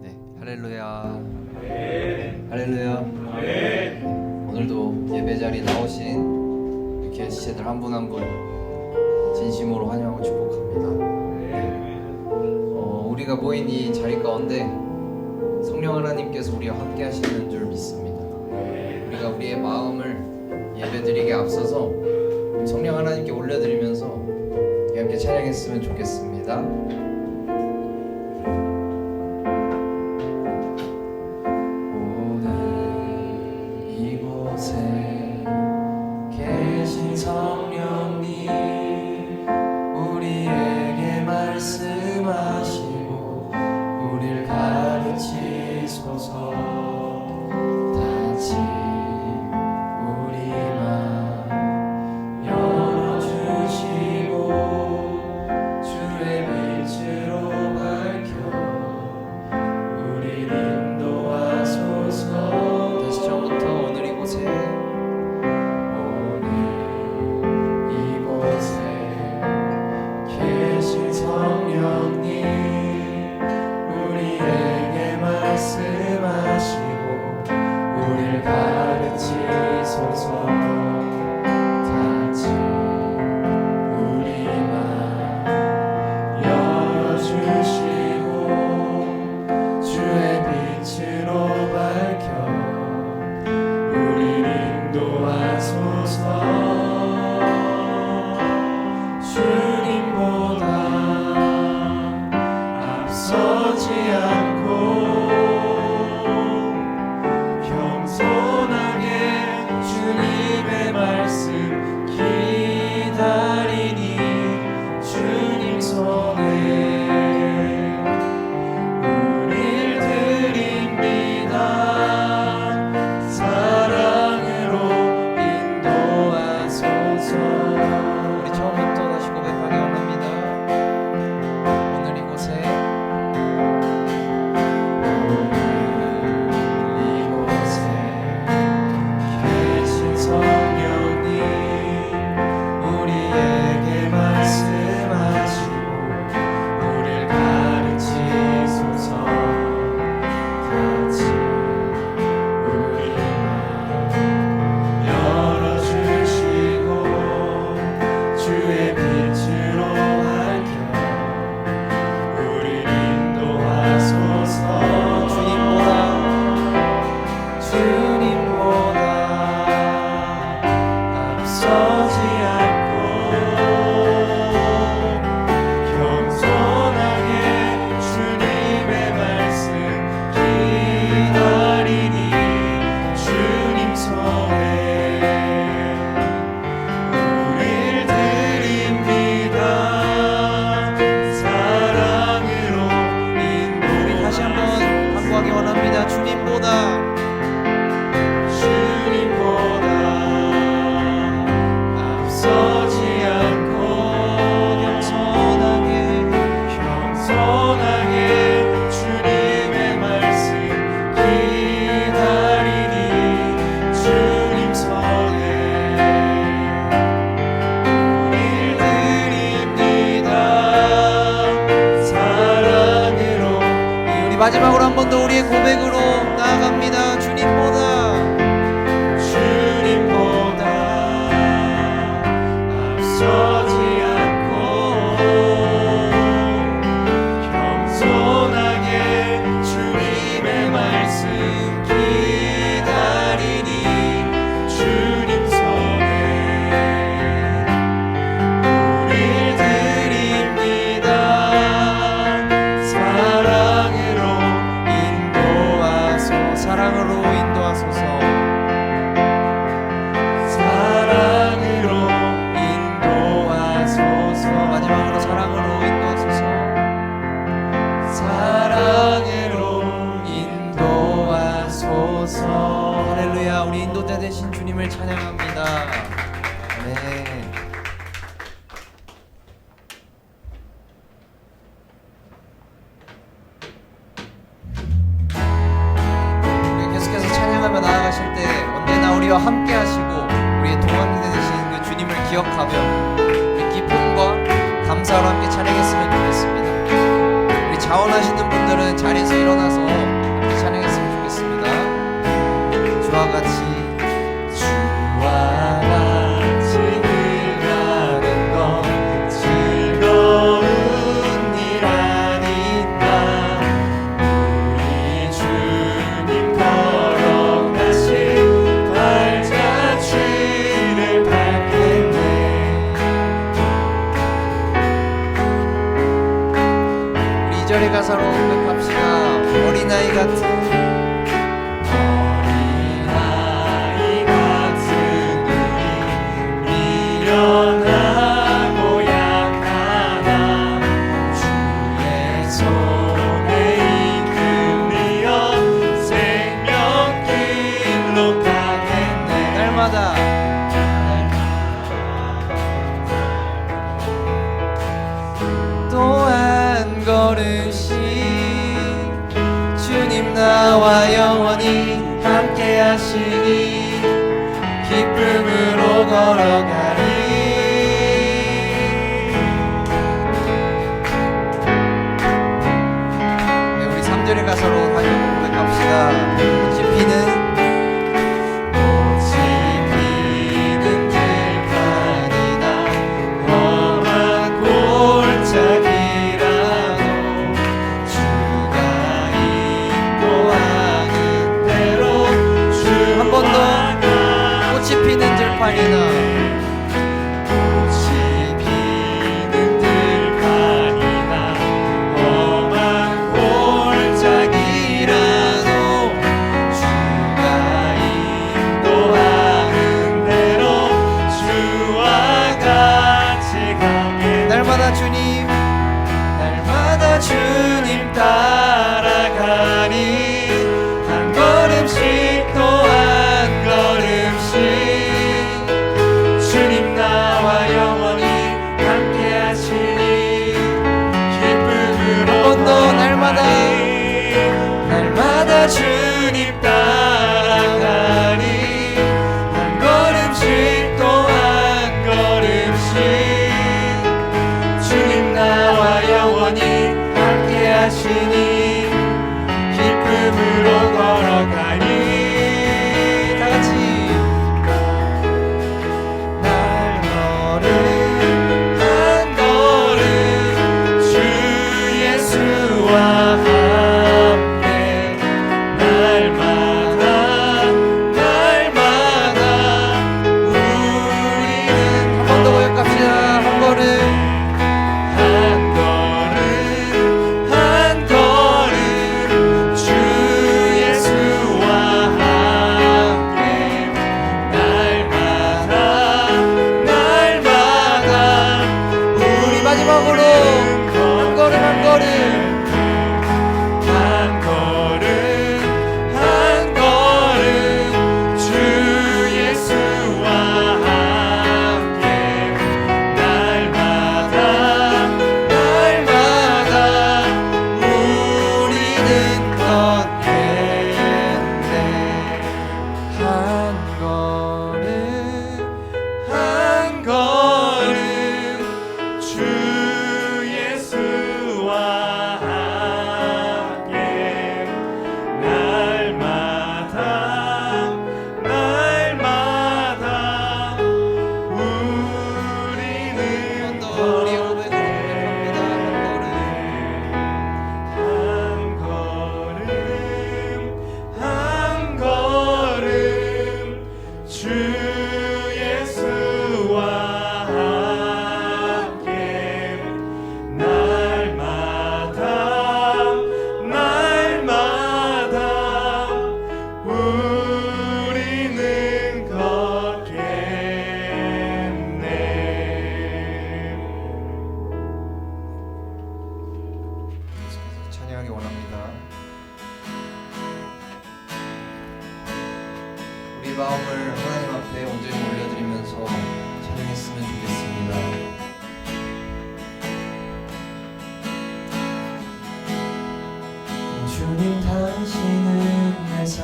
네, 할렐루야. 할렐루야. 오늘도 예배 자리에 나오신 이렇게 지체들 한 분 한 분 진심으로 환영하고 축복합니다. 우리가 모인 이 자리 가운데 성령 하나님께서 우리와 함께 하시는 줄 믿습니다. 우리가 우리의 마음을 예배드리기에 앞서서 성령 하나님께 올려드리면서 함께 찬양했으면 좋겠습니다. 성령님 우리에게 말씀하시고 우리를 가르치소서. 다시 우리 맘 열어주시고 주의 빛으로 밝혀 우리를 인도하소서. 다시 처음부터 오늘 이곳에 성령님 우리에게 말씀하시고 우리를 가르치소서. 다시 우리 맘 열어주시고 주의 빛으로 밝혀 우리를 인도하소서. 주님보다 서지 않고 겸손하게 주님의 말씀 기다리니 주님 손에 우릴 드립니다. 사랑으로 인도하소서. 우리 처음부터 다시 고백하기 원합니다. 오늘 이곳에 계신 성령님 우리에게 말씀하시고 우리를 가르치소서. 같이 우리 맘 열어주시고 주의 빛으로 밝혀 우리를 인도하소서. 주님보다 앞서지 않고 겸손하게 주님의 말씀 기다리니 주님 손에 우릴 드립니다. 사랑으로 인도. 우리 다시 한번 간구하기 원합니다. 주님보다 앞서지 않고 겸손하게 주님의 말씀 기다리니 주님 손에 우릴 드립니다. 사랑으로. 우리 마지막으로 한 번 더 우리의 고백으로 나아갑니다. 주님보다 앞서지 않고 겸손하게 주님의 말씀 기다리니 주님 손에 우릴 드립니다. 사랑으로 인도하소서. 사랑으로 자원하시는 분들은 자리에서 일어나서 함께 찬양했으면 좋겠습니다. 주와 같이 일하는 건 즐거운 일 아닌가. 우리 주님 걸어가신 발자취를 밟겠네. 우리 2절의 가사로 고백합시다. 어린아이 같은 미련하고 약하나 주의 손에 이끌리어 생명길로 가겠네. 날마다 또 한 걸음씩 주님 나와 영원히 함께 하시니 기쁨으로 걸어가리. 네, 우리 3절의 가사로 다시 한번 고백합시다. 꽃이 피는 들판이나 험한 골짜기라도 주가 인도하는 대로 한 번 더 꽃이 피는 들판이나 꽃이 피는 들판이나 험한 골짜기라도 주가 인도하는 대로 주와 같이 가게. 날마다 주님 따라가니 한 걸음씩 또 한 걸음씩 주님 나와 영원히 함께 하시니 기쁨으로 한 번 더 날마다 주님 따라가니 한 걸음씩 또 한 걸음씩 주님 나와 영원히 함께 하시니 기쁨으로 걸어가니. 다 같이 날 걸음 한 걸음 주 예수와 함께 날마다 우리는 한 번 더 고백합시다. 한 걸음 한 걸음 주 예수와 함께 날마다 우리 마지막으로 한 걸음 한 걸음 한 걸음 주 예수와 함께 날마다 우리는 걷겠네. 한 걸음 주 예수와 함께 날마다 우리는 한 번 더 우리 고백을 고백합니다. 한 걸음 주 예수와 함께 날마다 우리는 걷겠네. 찬양하기 원합니다. 우리 마음을 하나님 앞에 온전히 올려드리면서 찬양했으면 좋겠습니다. 주님 당신은 내 삶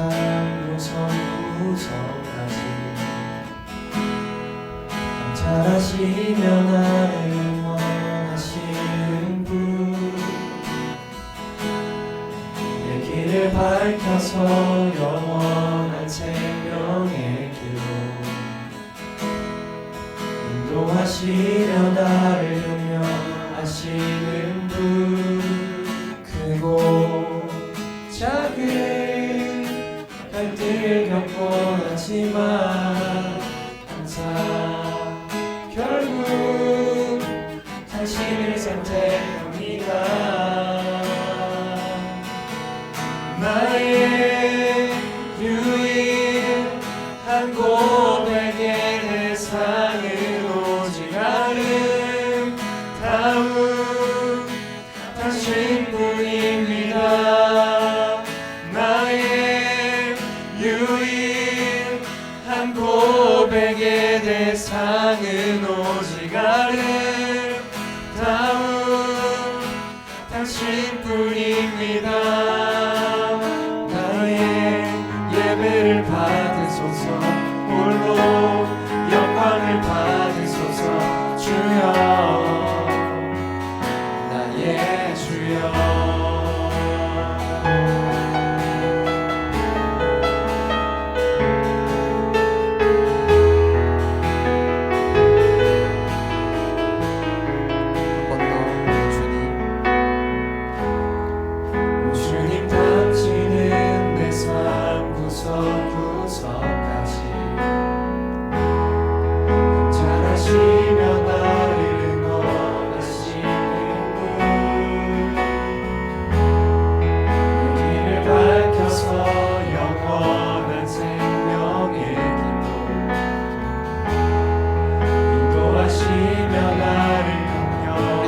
구석구석까지 잘하시며 나를 원하시는 분 밝혀서 영원한 생명의 길로 인도하시며 나를 격려하시는 분 크고 작은 갈등을 겪곤 하지만 항상 결국 당신을 선택합니다. 나의 유일한 고백의 대상은 오직 아름다운 당신뿐입니다. 나의 유일한 고백의 대상은 오직 아름다운 당신뿐입니다. 예배를 받으소서 홀로 영광을 받으소서 주여 나의 주여.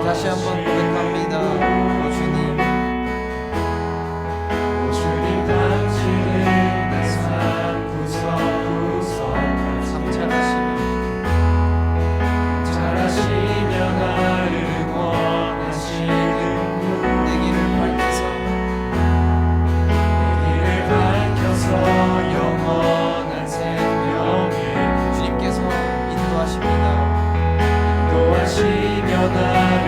다시 한번 고백합니다. 오 주님, 오 주님 당신은 내 삶 구석구석 잘하시며 나를 응원하시는 분 내 길을 밝혀서 영원한 생명을 주님께서 인도하십니다. 인도하시며 나를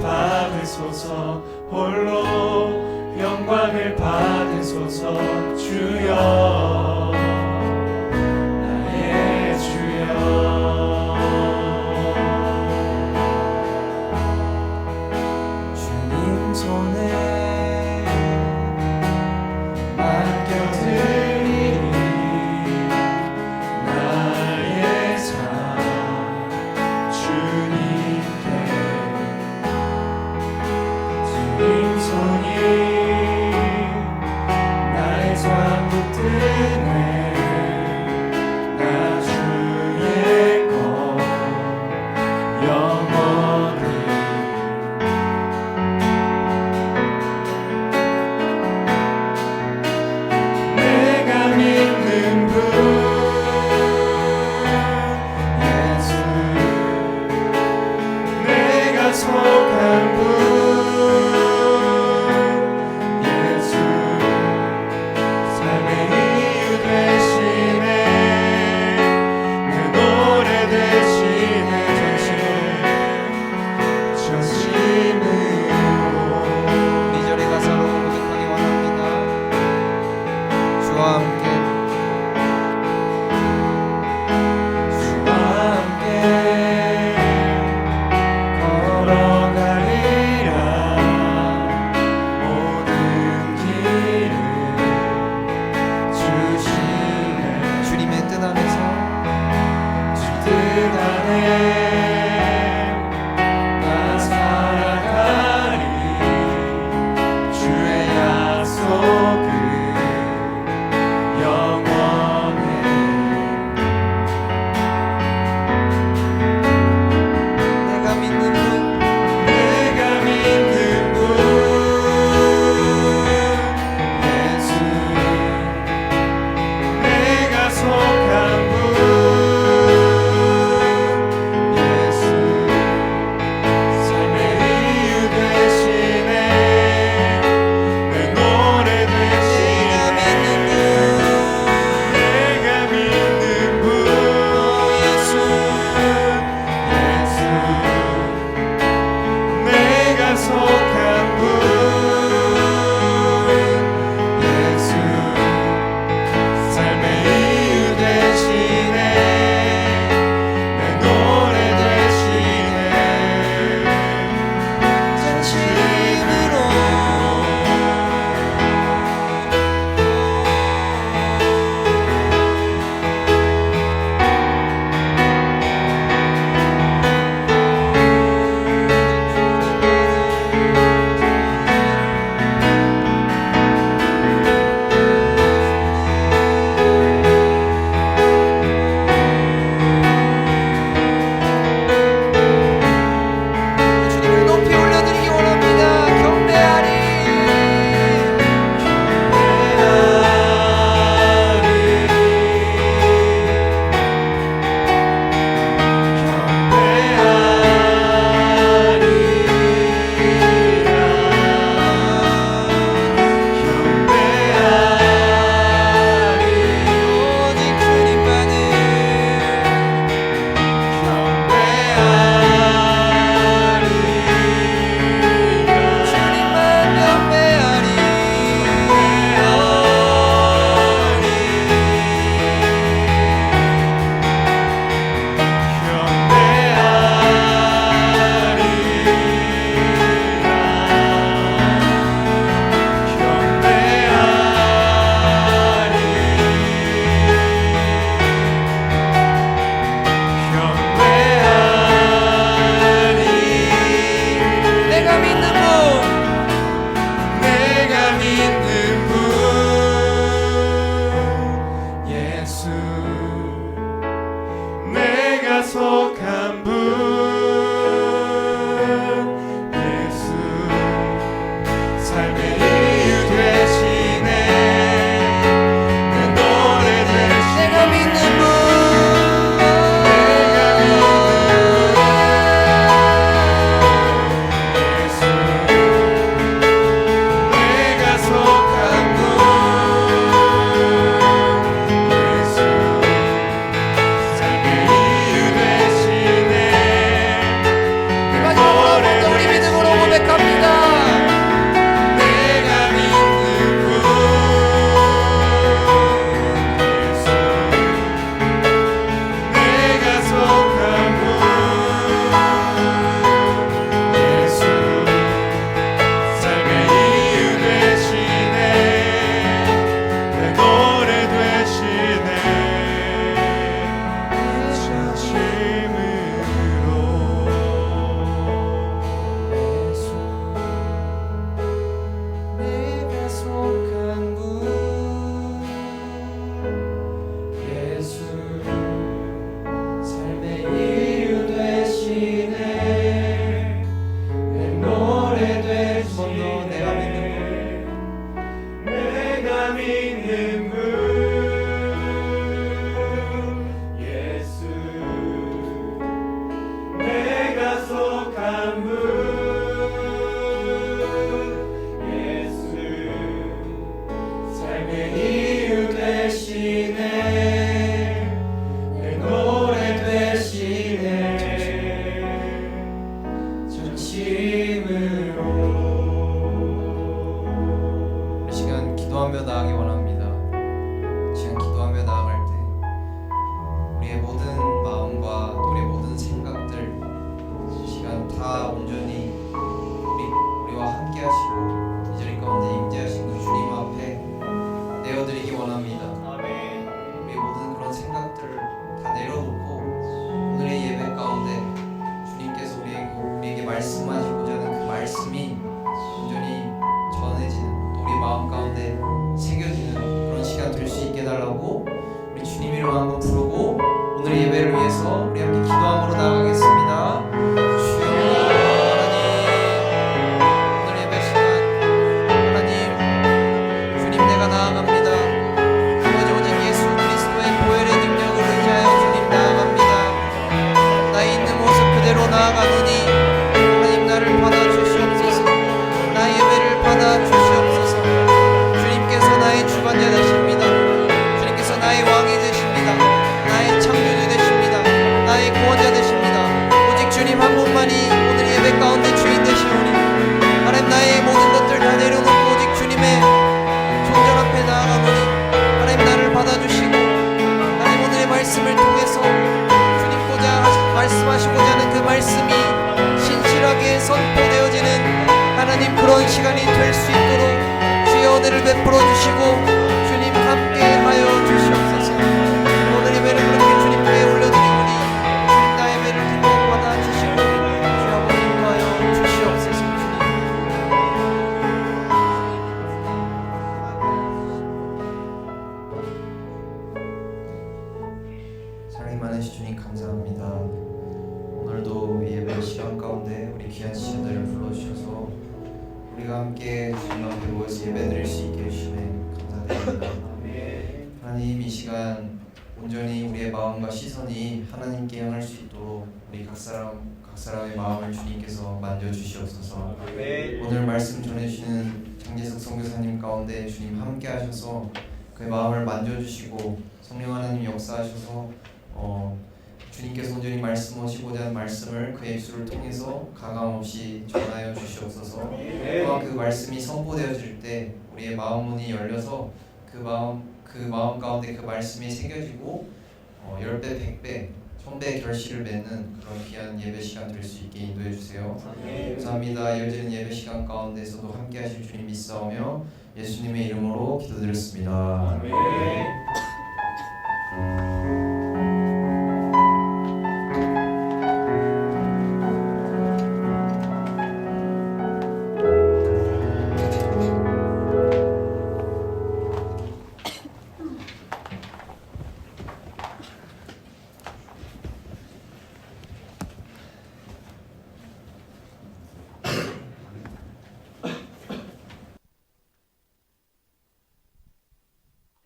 받으소서 홀로 영광을 받으소서 주여 나의 주여 주님 손에 맡겨드리니 나의 삶 주님께 주님 손이 나의 삶 붙드네 주와 함께 걸어가리라. 모든 길을 주시네. 주님의 뜻 안에서 주 뜻 안에 나 살아가리. 주의 약속은 영원해. 내가 믿는 분 내가 믿는 분 예수. 내가 속한 분 예수. 삶의 이유 되시네. 내 노래 되시네. 내가 믿는 분 예수. 예수. 내가 속한 분 예수. 삶의 이유 되시네. 내 노래 되시네. 진심으로 주님을 높이 올려드리기 원합니다. 경배하리. 오직 주님만을 주님만 경배하리. 내가 믿는 분 내가 믿는 분 예수. 내가 속한 분 예수. 삶의 이유 되시네. 내 노래 되시네. 내가 믿는 분 내가 믿는 분 예수. 내가 속한 분 예수. 삶의 이유 되시네. 내 마지막으로 노래 한번더 우리 믿음으로 고백합니다. 내가 믿는 분 예수. 내가 속한 분 예수. 삶의 이유 되시네. 내 노래 되시네. 진심으로 내가 속한 분 예수. 삶의 이유 되시네. 내 노래 되시네. 내가 믿는 분 예수. 내가 속한 분 예수. 삶의 이유 되시네. 내 노래 되시네. 전심으로 이 시간 기도하며 나가기 원합니다. 내려드리기 원합니다. 아멘. 우리 모든 그런 생각들 다 내려놓고 오늘의 예배 가운데 주님께서 우리에게 말씀하시고자 하는 그 말씀이 온전히 전해지는, 또 우리 마음 가운데 새겨지는 그런 시간 될 수 있게 달라고 우리 주님 이름 한번 부르고 오늘의 예배를 위해서 우리 함께 기도함으로 나아가겠습니다. 주여 하나님, 오늘 예배 시간 하나님 주님 내가 나아갑니다. 아버지 오직 예수 그리스도의 보혈의 능력을 의지하여 주님 나아갑니다. 나의 있는 모습 그대로 나아가노니 하나님 나를 받아주시옵소서. 나의 예배를 받아주시옵소서. 주님께서 나의 주관자 되십니다. 주님께서 나의 왕이 되십니다. 나의 창조주 되십니다. 나의 구원자 되십니다. 오직 주님 한 분만이 오늘 예배 가운데 주인 되시오니 하나님 나의 모든 것들 다 내려놓고 오직 주님의 존전 앞에 나아가노니 하나님 나를 받아주시고 하나님 오늘의 말씀을 통해서 주님고자 말씀하시고자 하는 그 말씀이 신실하게 선포되어지는 하나님 그런 시간이 될 수 있도록 주여 은혜를 베풀어 주시고 주님 함께 하여 주시옵소서. 오늘 예배를 그렇게 주님께 올려드리오니 주님 나의 예배를 기뻐 받아주시고 주여 아버지 인도하여 주시옵소서. 사랑이 많으신 주님 감사합니다. 오늘도 예배 시간 가운데 우리 귀한 시간들을 불러주셔서 우리가 함께 주님 앞에 모여서 예배드릴 수 있게 해주시네 감사드립니다. 하나님 이 시간 온전히 우리의 마음과 시선이 하나님께 향할 수 있도록 우리 각 사람의 마음을 주님께서 만져주시옵소서. 오늘 말씀 전해주시는 장재석 선교사님 가운데 주님 함께 하셔서 그의 마음을 만져주시고 성령 하나님 역사하셔서 주님께서 온전히 말씀하시고자 하는 말씀을 그의 입술을 통해서 가감없이 전하여 주시옵소서. 또한 그 말씀이 선포되어질 때 우리의 마음 문이 열려서 그 마음 가운데 그 말씀이 새겨지고 10배, 100배, 1000배의 결실을 맺는 그런 귀한 예배 시간 될 수 있게 인도해 주세요. 감사합니다. 이어지는 예배 시간 가운데서도 함께 하실 주님 믿사오며 예수님의 이름으로 기도드렸습니다. 아멘.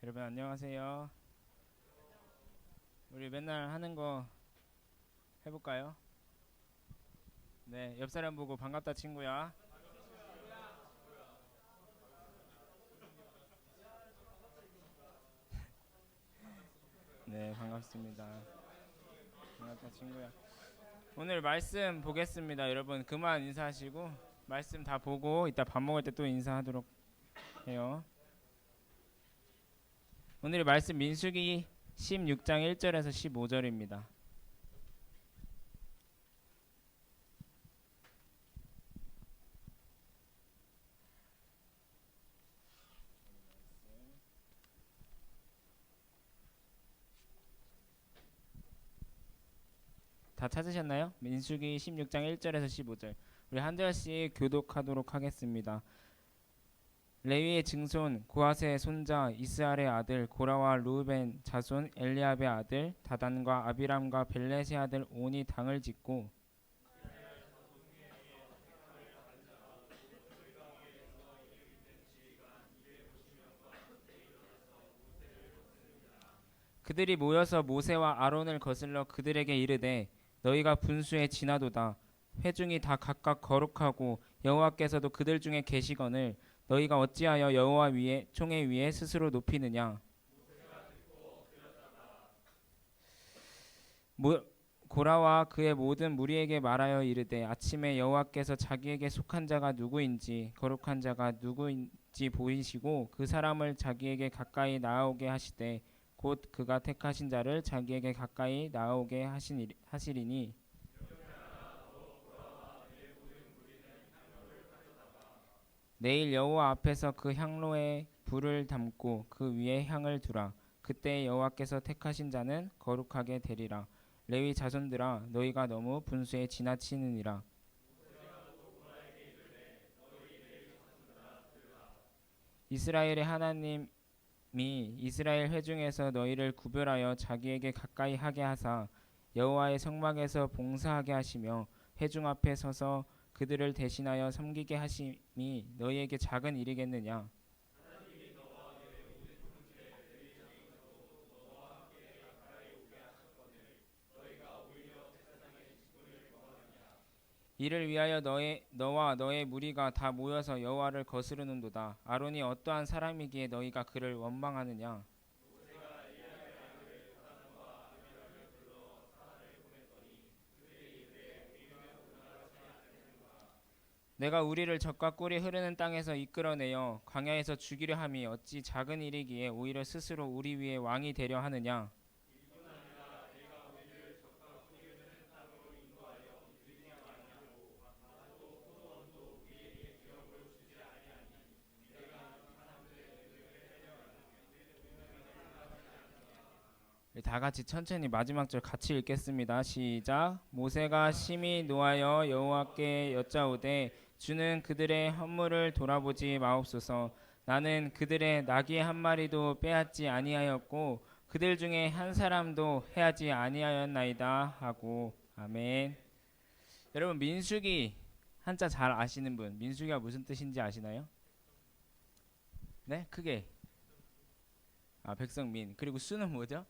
여러분 안녕하세요. 우리 맨날 하는 거 해볼까요? 네, 옆 사람 보고 반갑다 친구야. 네, 반갑습니다. 반갑다 친구야. 오늘 말씀 보겠습니다. 여러분 그만 인사하시고 말씀 다 보고 이따 밥 먹을 때 또 인사하도록 해요. 오늘의 말씀 민수기 16장 1절에서 15절입니다. 다 찾으셨나요? 민수기 16장 1절에서 15절. 우리 한 절씩 교독하도록 하겠습니다. 레위의 증손 고핫의 손자 이스알의 아들 고라와 루벤 자손 엘리압의 아들 다단과 아비람과 벨렛의 아들 온이 당을 짓고 그들이 모여서 모세와 아론을 거슬러 그들에게 이르되 너희가 분수에 지나도다. 회중이 다 각각 거룩하고 여호와께서도 그들 중에 계시거늘 너희가 어찌하여 여호와 위에 총회 위에 스스로 높이느냐. 고라와 그의 모든 무리에게 말하여 이르되 아침에 여호와께서 자기에게 속한 자가 누구인지 거룩한 자가 누구인지 보이시고 그 사람을 자기에게 가까이 나아오게 하시되 곧 그가 택하신 자를 자기에게 가까이 나아오게 하시리니 내일 여호와 앞에서 그 향로에 불을 담고 그 위에 향을 두라. 그때 여호와께서 택하신 자는 거룩하게 되리라. 레위 자손들아 너희가 너무 분수에 지나치느니라. 이스라엘의 하나님이 이스라엘 회중에서 너희를 구별하여 자기에게 가까이 하게 하사 여호와의 성막에서 봉사하게 하시며 회중 앞에 서서 그들을 대신하여 섬기게 하심이 너희에게 작은 일이겠느냐. 이를 위하여 너와 너의 무리가 다 모여서 여호와를 거스르는도다. 아론이 어떠한 사람이기에 너희가 그를 원망하느냐. 내가 우리를 적과 꿀이 흐르는 땅에서 이끌어내어 광야에서 죽이려 함이 어찌 작은 일이기에 오히려 스스로 우리 위에 왕이 되려 하느냐. 다 같이 천천히 마지막 절 같이 읽겠습니다. 시작. 모세가 심히 노하여 여호와께 여짜오되 주는 그들의 헌물을 돌아보지 마옵소서. 나는 그들의 나귀 한 마리도 빼앗지 아니하였고 그들 중에 한 사람도 해하지 아니하였나이다 하고. 아멘. 여러분 민수기 한자 잘 아시는 분, 민수기가 무슨 뜻인지 아시나요? 네, 크게. 백성민. 그리고 수는 뭐죠?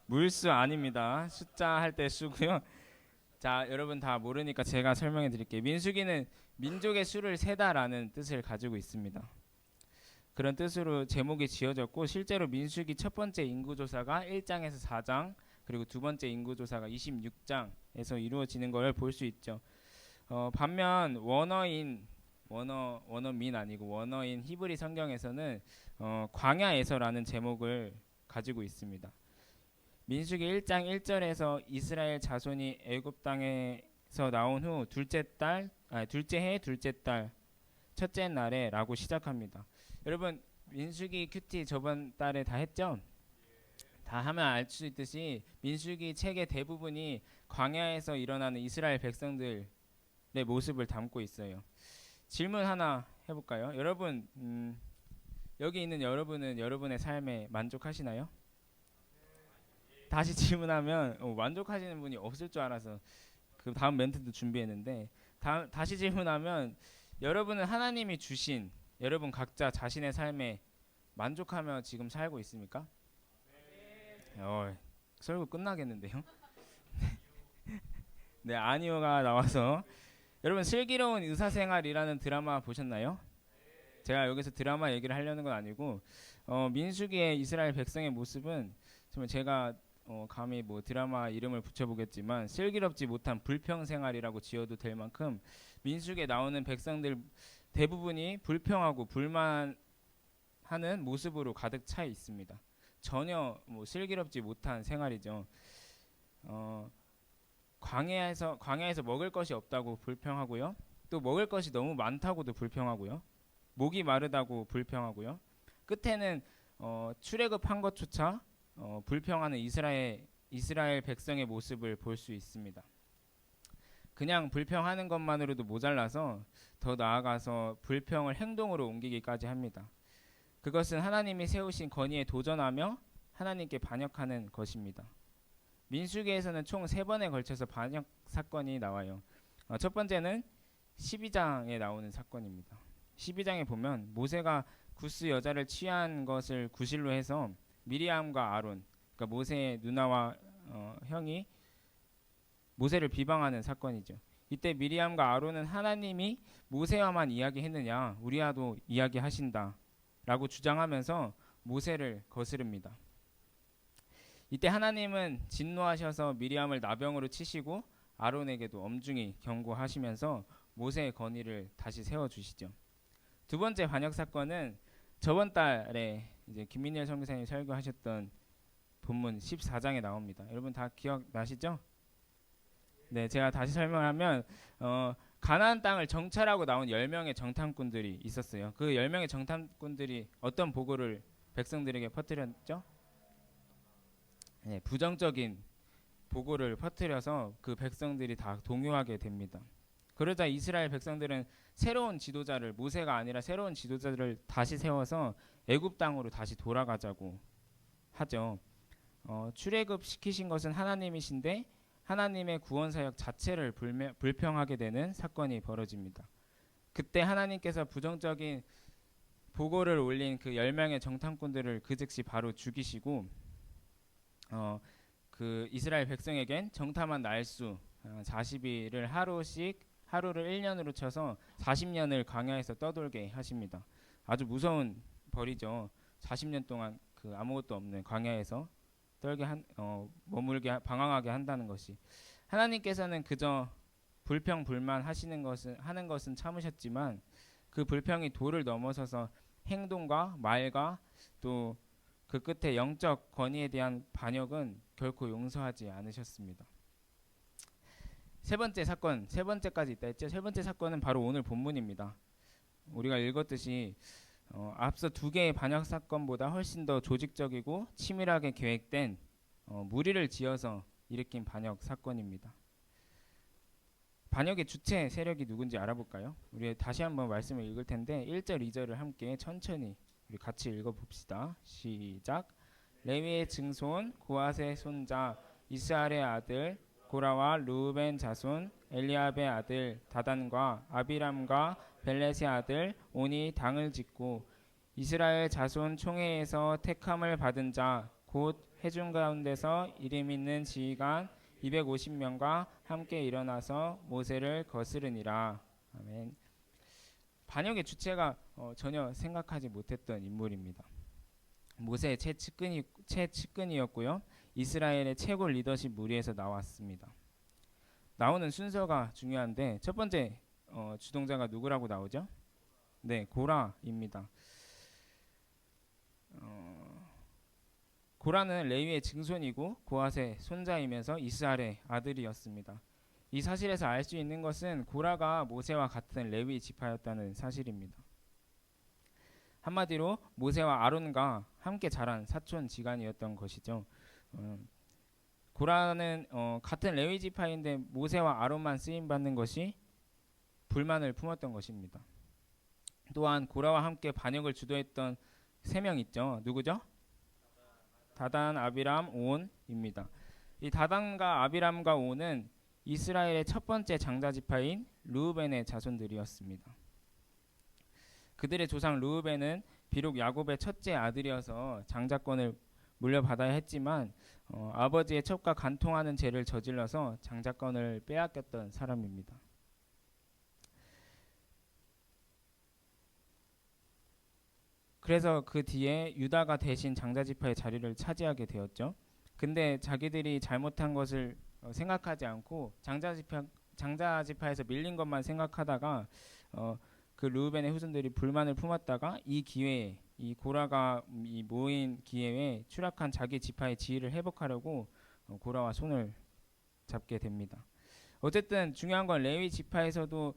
물수 아닙니다. 숫자 할 때 수고요. 자, 여러분 다 모르니까 제가 설명해 드릴게요. 민수기는 민족의 수를 세다라는 뜻을 가지고 있습니다. 그런 뜻으로 제목이 지어졌고 실제로 민수기 첫 번째 인구조사가 1장에서 4장 그리고 두 번째 인구조사가 26장에서 이루어지는 걸 볼 수 있죠. 반면 원어민 아니고 원어인 히브리 성경에서는 광야에서라는 제목을 가지고 있습니다. 민수기 1장 1절에서 이스라엘 자손이 애굽 땅에서 나온 후 둘째 해 둘째 달 첫째 날에라고 시작합니다. 여러분 민수기 큐티 저번 달에 다 했죠? 다 하면 알 수 있듯이 민수기 책의 대부분이 광야에서 일어나는 이스라엘 백성들의 모습을 담고 있어요. 질문 하나 해볼까요? 여러분 여기 있는 여러분은 여러분의 삶에 만족하시나요? 다시 질문하면 만족하시는 분이 없을 줄 알아서 그 다음 멘트도 준비했는데 다시 질문하면 여러분은 하나님이 주신 여러분 각자 자신의 삶에 만족하며 지금 살고 있습니까? 설교 끝나겠는데요? 네, 아니오가 나와서 여러분 슬기로운 의사생활이라는 드라마 보셨나요? 제가 여기서 드라마 얘기를 하려는 건 아니고 민수기의 이스라엘 백성의 모습은 정말 제가 감히 뭐 드라마 이름을 붙여보겠지만 슬기롭지 못한 불평생활이라고 지어도 될 만큼 민수기에 나오는 백성들 대부분이 불평하고 불만하는 모습으로 가득 차 있습니다. 전혀 뭐 슬기롭지 못한 생활이죠. 광야에서 먹을 것이 없다고 불평하고요. 또 먹을 것이 너무 많다고도 불평하고요. 목이 마르다고 불평하고요. 끝에는 출애굽한 것조차 불평하는 이스라엘 백성의 모습을 볼 수 있습니다. 그냥 불평하는 것만으로도 모자라서 더 나아가서 불평을 행동으로 옮기기까지 합니다. 그것은 하나님이 세우신 권위에 도전하며 하나님께 반역하는 것입니다. 민수기에서는 총 3번에 걸쳐서 반역 사건이 나와요. 첫 번째는 12장에 나오는 사건입니다. 12장에 보면 모세가 구스 여자를 취한 것을 구실로 해서 미리암과 아론, 그러니까 모세의 누나와 형이 모세를 비방하는 사건이죠. 이때 미리암과 아론은 하나님이 모세와만 이야기했느냐, 우리와도 이야기하신다 라고 주장하면서 모세를 거스릅니다. 이때 하나님은 진노하셔서 미리암을 나병으로 치시고 아론에게도 엄중히 경고하시면서 모세의 건의를 다시 세워주시죠. 두 번째 반역 사건은 저번 달에 이제 김민일 선교사님이 설교하셨던 본문 14장에 나옵니다. 여러분 다 기억나시죠? 네, 제가 다시 설명하면 가나안 땅을 정찰하고 나온 10명의 정탐꾼들이 있었어요. 그 10명의 정탐꾼들이 어떤 보고를 백성들에게 퍼뜨렸죠? 네, 부정적인 보고를 퍼뜨려서 그 백성들이 다 동요하게 됩니다. 그러자 이스라엘 백성들은 새로운 지도자를, 모세가 아니라 새로운 지도자를 다시 세워서 애굽 땅으로 다시 돌아가자고 하죠. 출애굽 시키신 것은 하나님이신데 하나님의 구원 사역 자체를 불평하게 되는 사건이 벌어집니다. 그때 하나님께서 부정적인 보고를 올린 그 10명의 정탐꾼들을 그 즉시 바로 죽이시고 그 이스라엘 백성에겐 정탐한 날수 40일을 하루를 1년으로 쳐서 40년을 광야에서 떠돌게 하십니다. 아주 무서운 벌이죠. 40년 동안 그 아무것도 없는 광야에서 머물게 방황하게 한다는 것이. 하나님께서는 그저 불평 불만 하는 것은 참으셨지만 그 불평이 도를 넘어서서 행동과 말과 또 그 끝에 영적 권위에 대한 반역은 결코 용서하지 않으셨습니다. 세 번째까지 있다 했죠. 세 번째 사건은 바로 오늘 본문입니다. 우리가 읽었듯이 앞서 두 개의 반역 사건보다 훨씬 더 조직적이고 치밀하게 계획된 무리를 지어서 일으킨 반역 사건입니다. 반역의 주체 세력이 누군지 알아볼까요? 우리 다시 한번 말씀을 읽을 텐데 1절, 2절을 함께 천천히 우리 같이 읽어봅시다. 시작. 레위의 증손 고핫의 손자 이스할의 아들 고라와 르우벤 자손 엘리압의 아들 다단과 아비람과 벨렛의 아들 온이 당을 짓고 이스라엘 자손 총회에서 택함을 받은 자 곧 회중 가운데서 이름 있는 지휘관 250명과 함께 일어나서 모세를 거스르니라. 아멘. 반역의 주체가 전혀 생각하지 못했던 인물입니다. 모세의 최측근이었고요. 이스라엘의 최고 리더십 무리에서 나왔습니다. 나오는 순서가 중요한데 첫 번째 주동자가 누구라고 나오죠? 네, 고라입니다. 고라는 레위의 증손이고 고핫의 손자이면서 이스할의 아들이었습니다. 이 사실에서 알 수 있는 것은 고라가 모세와 같은 레위 지파였다는 사실입니다. 한마디로 모세와 아론과 함께 자란 사촌 지간이었던 것이죠. 고라는 같은 레위 지파인데 모세와 아론만 쓰임 받는 것이 불만을 품었던 것입니다. 또한 고라와 함께 반역을 주도했던 3명 있죠. 누구죠? 다단, 아비람, 온입니다. 이 다단과 아비람과 온은 이스라엘의 첫 번째 장자 지파인 르우벤의 자손들이었습니다. 그들의 조상 르우벤은 비록 야곱의 첫째 아들이어서 장자권을 물려받아야 했지만 아버지의 첩과 간통하는 죄를 저질러서 장자권을 빼앗겼던 사람입니다. 그래서 그 뒤에 유다가 대신 장자지파의 자리를 차지하게 되었죠. 근데 자기들이 잘못한 것을 생각하지 않고 장자지파에서 밀린 것만 생각하다가 그 르우벤의 후손들이 불만을 품었다가 이 기회에 이 고라가 이 모인 기회에 추락한 자기 지파의 지위를 회복하려고 고라와 손을 잡게 됩니다. 어쨌든 중요한 건 레위 지파에서도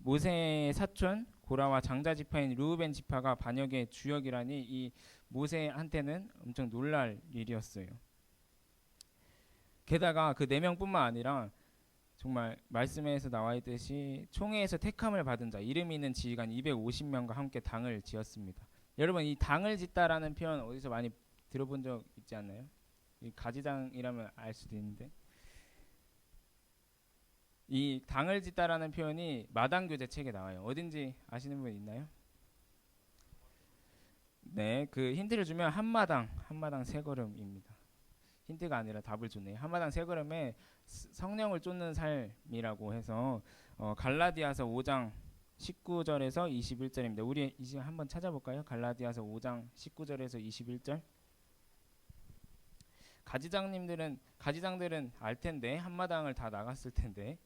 모세의 사촌 고라와 장자 지파인 르우벤 지파가 반역의 주역이라니 이 모세한테는 엄청 놀랄 일이었어요. 게다가 그 4명뿐만 아니라 정말 말씀에서 나와 있듯이 총회에서 택함을 받은 자 이름 있는 지휘관 250명과 함께 당을 지었습니다. 여러분 이 당을 짓다라는 표현 어디서 많이 들어본 적 있지 않나요? 이 가지장이라면 알 수도 있는데 이 당을 짓다라는 표현이 마당교재 책에 나와요. 어딘지 아시는 분 있나요? 네, 그 힌트를 주면 한마당 세 걸음입니다. 힌트가 아니라 답을 주네요. 한마당 세 걸음에 성령을 쫓는 삶이라고 해서 갈라디아서 5장 19절에서 21절입니다. 우리 이제 한번 찾아볼까요? 갈라디아서 5장 19절에서 21절. 가지장들은 알 텐데 한마당을 다 나갔을 텐데.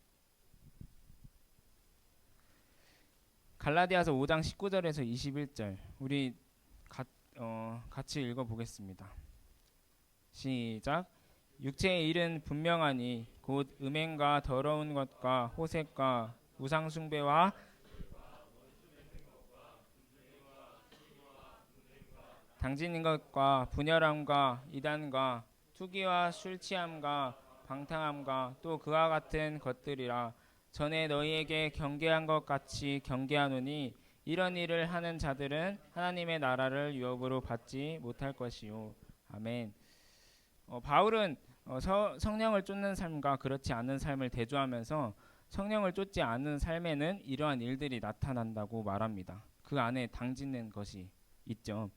갈라디아서 5장 19절에서 21절 우리 같이 읽어보겠습니다. 시작. 육체의 일은 분명하니 곧 음행과 더러운 것과 호색과 우상 숭배와 당진인 것과 분열함과 이단과 투기와 술 취함과 방탕함과 또 그와 같은 것들이라. 전에 너희에게 경계한 것 같이 경계하노니 이런 일을 하는 자들은 하나님의 나라를 유업으로 받지 못할 것이요. 아멘. 바울은 성령을 쫓는 삶과 그렇지 않은 삶을 대조하면서 성령을 쫓지 않은 삶에는 이러한 일들이 나타난다고 말합니다. 그 안에 당짓는 것이 있죠.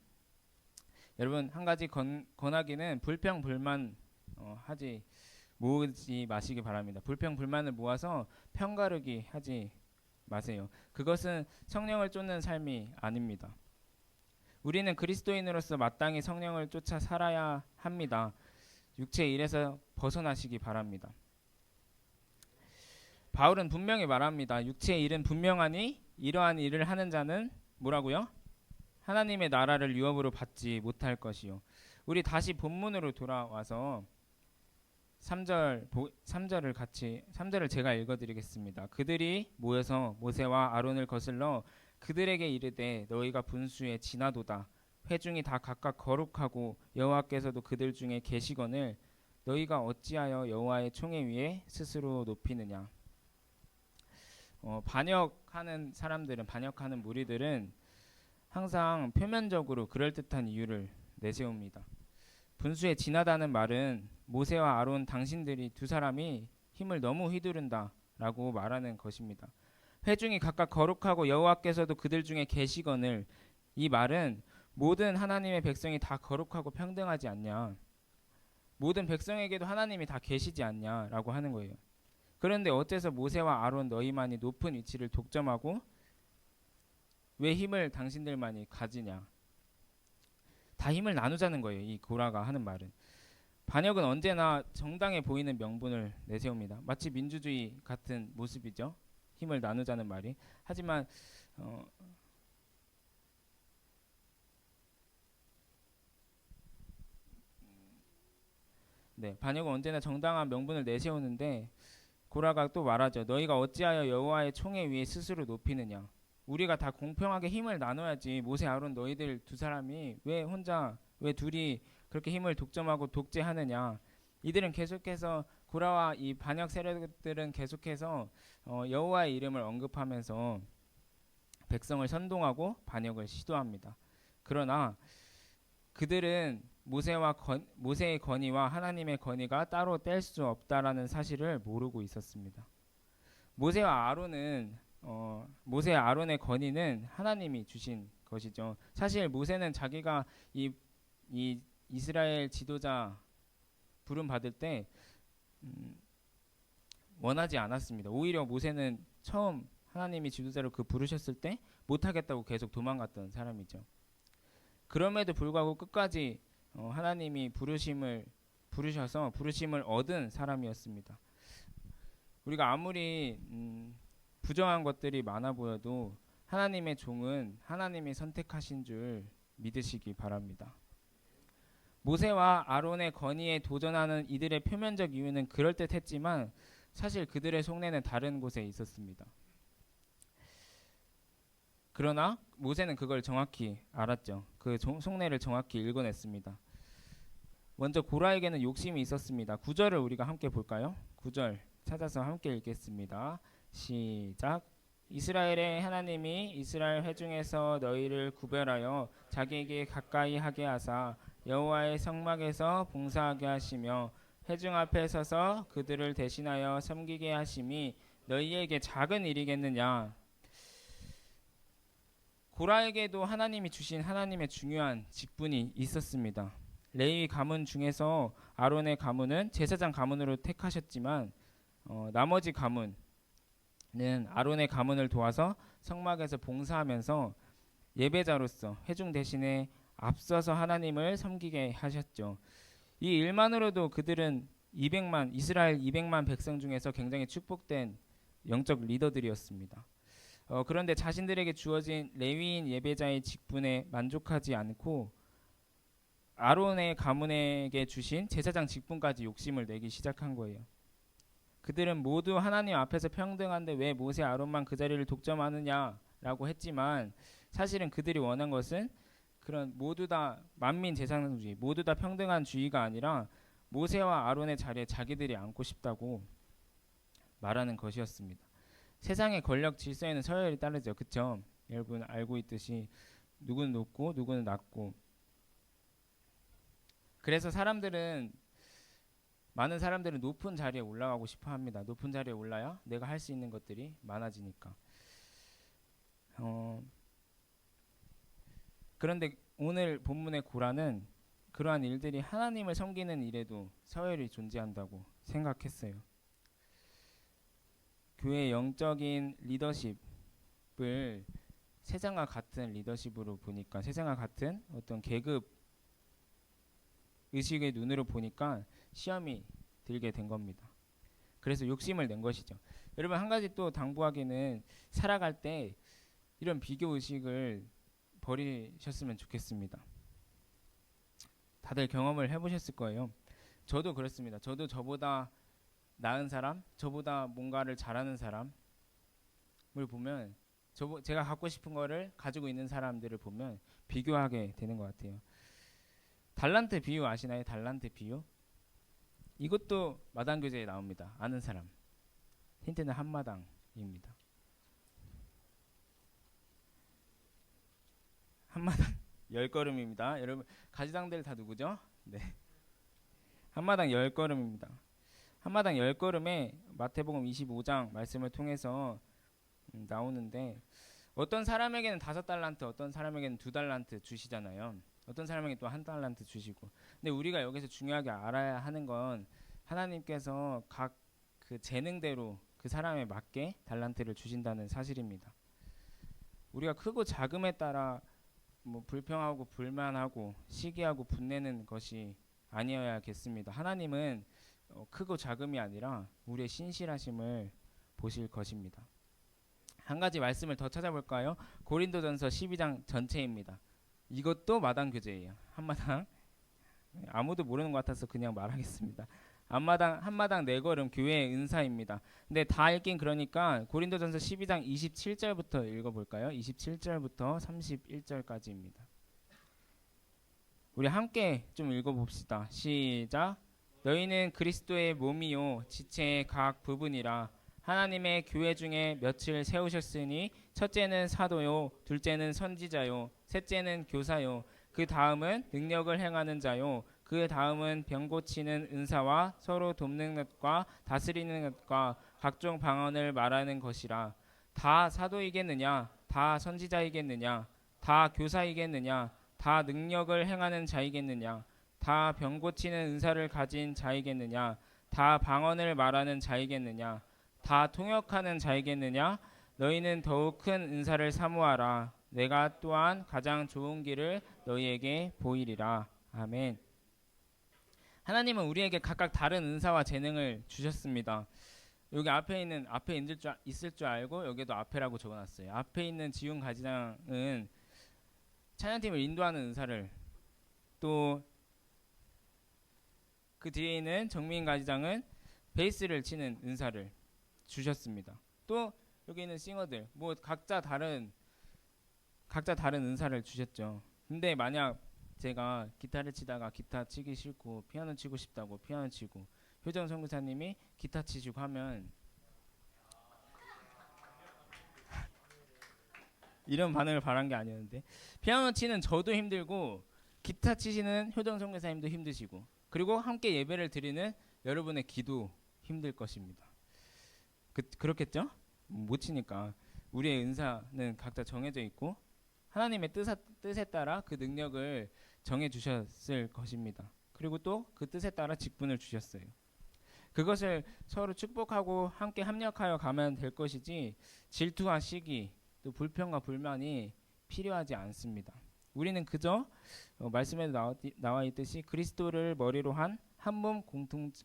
여러분, 한 가지 권하기는 불평불만 모으지 마시기 바랍니다. 불평불만을 모아서 편가르기 하지 마세요. 그것은 성령을 쫓는 삶이 아닙니다. 우리는 그리스도인으로서 마땅히 성령을 쫓아 살아야 합니다. 육체의 일에서 벗어나시기 바랍니다. 바울은 분명히 말합니다. 육체의 일은 분명하니 이러한 일을 하는 자는 뭐라고요? 하나님의 나라를 유업으로 받지 못할 것이요. 우리 다시 본문으로 돌아와서 3절을 제가 읽어드리겠습니다. 그들이 모여서 모세와 아론을 거슬러 그들에게 이르되 너희가 분수에 지나도다. 회중이 다 각각 거룩하고 여호와께서도 그들 중에 계시거늘 너희가 어찌하여 여호와의 총회 위에 스스로 높이느냐. 반역하는 사람들은, 반역하는 무리들은 항상 표면적으로 그럴듯한 이유를 내세웁니다. 분수에 지나다는 말은 모세와 아론 당신들이 두 사람이 힘을 너무 휘두른다 라고 말하는 것입니다. 회중이 각각 거룩하고 여호와께서도 그들 중에 계시거늘, 이 말은 모든 하나님의 백성이 다 거룩하고 평등하지 않냐, 모든 백성에게도 하나님이 다 계시지 않냐 라고 하는 거예요. 그런데 어째서 모세와 아론 너희만이 높은 위치를 독점하고 왜 힘을 당신들만이 가지냐. 다 힘을 나누자는 거예요. 이 고라가 하는 말은. 반역은 언제나 정당해 보이는 명분을 내세웁니다. 마치 민주주의 같은 모습이죠. 힘을 나누자는 말이. 하지만 반역은 언제나 정당한 명분을 내세우는데 고라가 또 말하죠. 너희가 어찌하여 여호와의 총회 위에 스스로 높이느냐. 우리가 다 공평하게 힘을 나눠야지. 모세 아론 너희들 두 사람이 왜 둘이 그렇게 힘을 독점하고 독재하느냐. 이들은 계속해서, 고라와 이 반역 세력들은 계속해서 여호와의 이름을 언급하면서 백성을 선동하고 반역을 시도합니다. 그러나 그들은 모세의 건의와 하나님의 건의가 따로 뗄 수 없다라는 사실을 모르고 있었습니다. 모세와 아론의 건의는 하나님이 주신 것이죠. 사실 모세는 자기가 이 이스라엘 지도자 부름 받을 때 원하지 않았습니다. 오히려 모세는 처음 하나님이 지도자로 부르셨을 때 못하겠다고 계속 도망갔던 사람이죠. 그럼에도 불구하고 끝까지 하나님이 부르셔서 부르심을 얻은 사람이었습니다. 우리가 아무리 부정한 것들이 많아 보여도 하나님의 종은 하나님이 선택하신 줄 믿으시기 바랍니다. 모세와 아론의 건의에 도전하는 이들의 표면적 이유는 그럴듯했지만 사실 그들의 속내는 다른 곳에 있었습니다. 그러나 모세는 그걸 정확히 알았죠. 그 속내를 정확히 읽어냈습니다. 먼저 고라에게는 욕심이 있었습니다. 9절을 우리가 함께 볼까요? 9절 찾아서 함께 읽겠습니다. 시작. 이스라엘의 하나님이 이스라엘 회중에서 너희를 구별하여 자기에게 가까이 하게 하사 여호와의 성막에서 봉사하게 하시며 회중 앞에 서서 그들을 대신하여 섬기게 하심이 너희에게 작은 일이겠느냐. 고라에게도 하나님이 주신 하나님의 중요한 직분이 있었습니다. 레위 가문 중에서 아론의 가문은 제사장 가문으로 택하셨지만 나머지 가문은 아론의 가문을 도와서 성막에서 봉사하면서 예배자로서 회중 대신에 앞서서 하나님을 섬기게 하셨죠. 이 일만으로도 그들은 이스라엘 200만 백성 중에서 굉장히 축복된 영적 리더들이었습니다. 그런데 자신들에게 주어진 레위인 예배자의 직분에 만족하지 않고 아론의 가문에게 주신 제사장 직분까지 욕심을 내기 시작한 거예요. 그들은 모두 하나님 앞에서 평등한데 왜 모세 아론만 그 자리를 독점하느냐라고 했지만 사실은 그들이 원한 것은 그런 모두 다 만민 제사장주의, 모두 다 평등한 주의가 아니라 모세와 아론의 자리에 자기들이 앉고 싶다고 말하는 것이었습니다. 세상의 권력 질서에는 서열이 따르죠. 그쵸? 여러분 알고 있듯이 누구는 높고 누구는 낮고. 그래서 많은 사람들은 높은 자리에 올라가고 싶어 합니다. 높은 자리에 올라야 내가 할 수 있는 것들이 많아지니까. 그런데 오늘 본문의 고라는 그러한 일들이 하나님을 섬기는 일에도 서열이 존재한다고 생각했어요. 교회의 영적인 리더십을 세상과 같은 리더십으로 보니까, 세상과 같은 어떤 계급 의식의 눈으로 보니까 시험이 들게 된 겁니다. 그래서 욕심을 낸 것이죠. 여러분 한 가지 또 당부하기는, 살아갈 때 이런 비교 의식을 버리셨으면 좋겠습니다. 다들 경험을 해보셨을 거예요. 저도 그렇습니다. 저도 저보다 나은 사람, 저보다 뭔가를 잘하는 사람을 보면, 제가 갖고 싶은 거를 가지고 있는 사람들을 보면 비교하게 되는 것 같아요. 달란트 비유 아시나요? 달란트 비유? 이것도 마당교재에 나옵니다. 아는 사람. 힌트는 한마당입니다. 한마당 10걸음입니다. 여러분 가지당들 다 누구죠? 네. 한마당 10걸음입니다. 한마당 10걸음에 마태복음 25장 말씀을 통해서 나오는데, 어떤 사람에게는 5달란트, 어떤 사람에게는 2달란트 주시잖아요. 어떤 사람에게 또 1달란트 주시고. 근데 우리가 여기서 중요하게 알아야 하는 건 하나님께서 각 그 재능대로 그 사람에 맞게 달란트를 주신다는 사실입니다. 우리가 크고 작음에 따라 뭐 불평하고 불만하고 시기하고 분내는 것이 아니어야겠습니다. 하나님은 크고 작음이 아니라 우리의 신실하심을 보실 것입니다. 한 가지 말씀을 더 찾아볼까요? 고린도전서 12장 전체입니다. 이것도 마당 교재예요. 한마당. 아무도 모르는 것 같아서 그냥 말하겠습니다. 한마당 4걸음 교회의 은사입니다. 근데 다 읽긴 그러니까 고린도전서 12장 27절부터 읽어볼까요? 27절부터 31절까지입니다. 우리 함께 좀 읽어봅시다. 시작. 너희는 그리스도의 몸이요 지체의 각 부분이라. 하나님의 교회 중에 며칠 세우셨으니 첫째는 사도요, 둘째는 선지자요, 셋째는 교사요, 그 다음은 능력을 행하는 자요, 그 다음은 병 고치는 은사와 서로 돕는 것과 다스리는 것과 각종 방언을 말하는 것이라. 다 사도이겠느냐? 다 선지자이겠느냐? 다 교사이겠느냐? 다 능력을 행하는 자이겠느냐? 다 병 고치는 은사를 가진 자이겠느냐? 다 방언을 말하는 자이겠느냐? 다 통역하는 자이겠느냐? 너희는 더욱 큰 은사를 사모하라. 내가 또한 가장 좋은 길을 너희에게 보이리라. 아멘. 하나님은 우리에게 각각 다른 은사와 재능을 주셨습니다. 여기 앞에 있을 줄 알고 여기도 앞에라고 적어놨어요. 앞에 있는 지훈 가지장은 찬양팀을 인도하는 은사를, 또 그 뒤에 있는 정민 가지장은 베이스를 치는 은사를 주셨습니다. 또 여기 있는 싱어들 뭐 각자 다른 은사를 주셨죠. 근데 만약 제가 기타를 치다가 기타 치기 싫고 피아노 치고 싶다고 피아노 치고, 효정 선교사님이 기타 치시고 하면 이런 반응을 바란 게 아니었는데, 피아노 치는 저도 힘들고 기타 치시는 효정 선교사님도 힘드시고, 그리고 함께 예배를 드리는 여러분의 기도 힘들 것입니다. 그렇겠죠? 못 치니까. 우리의 은사는 각자 정해져 있고 하나님의 뜻에 따라 그 능력을 정해 주셨을 것입니다. 그리고 또 그 뜻에 따라 직분을 주셨어요. 그것을 서로 축복하고 함께 합력하여 가면 될 것이지, 질투와 시기 또 불평과 불만이 필요하지 않습니다. 우리는 그저 말씀에도 나와 있듯이 그리스도를 머리로 한 한 몸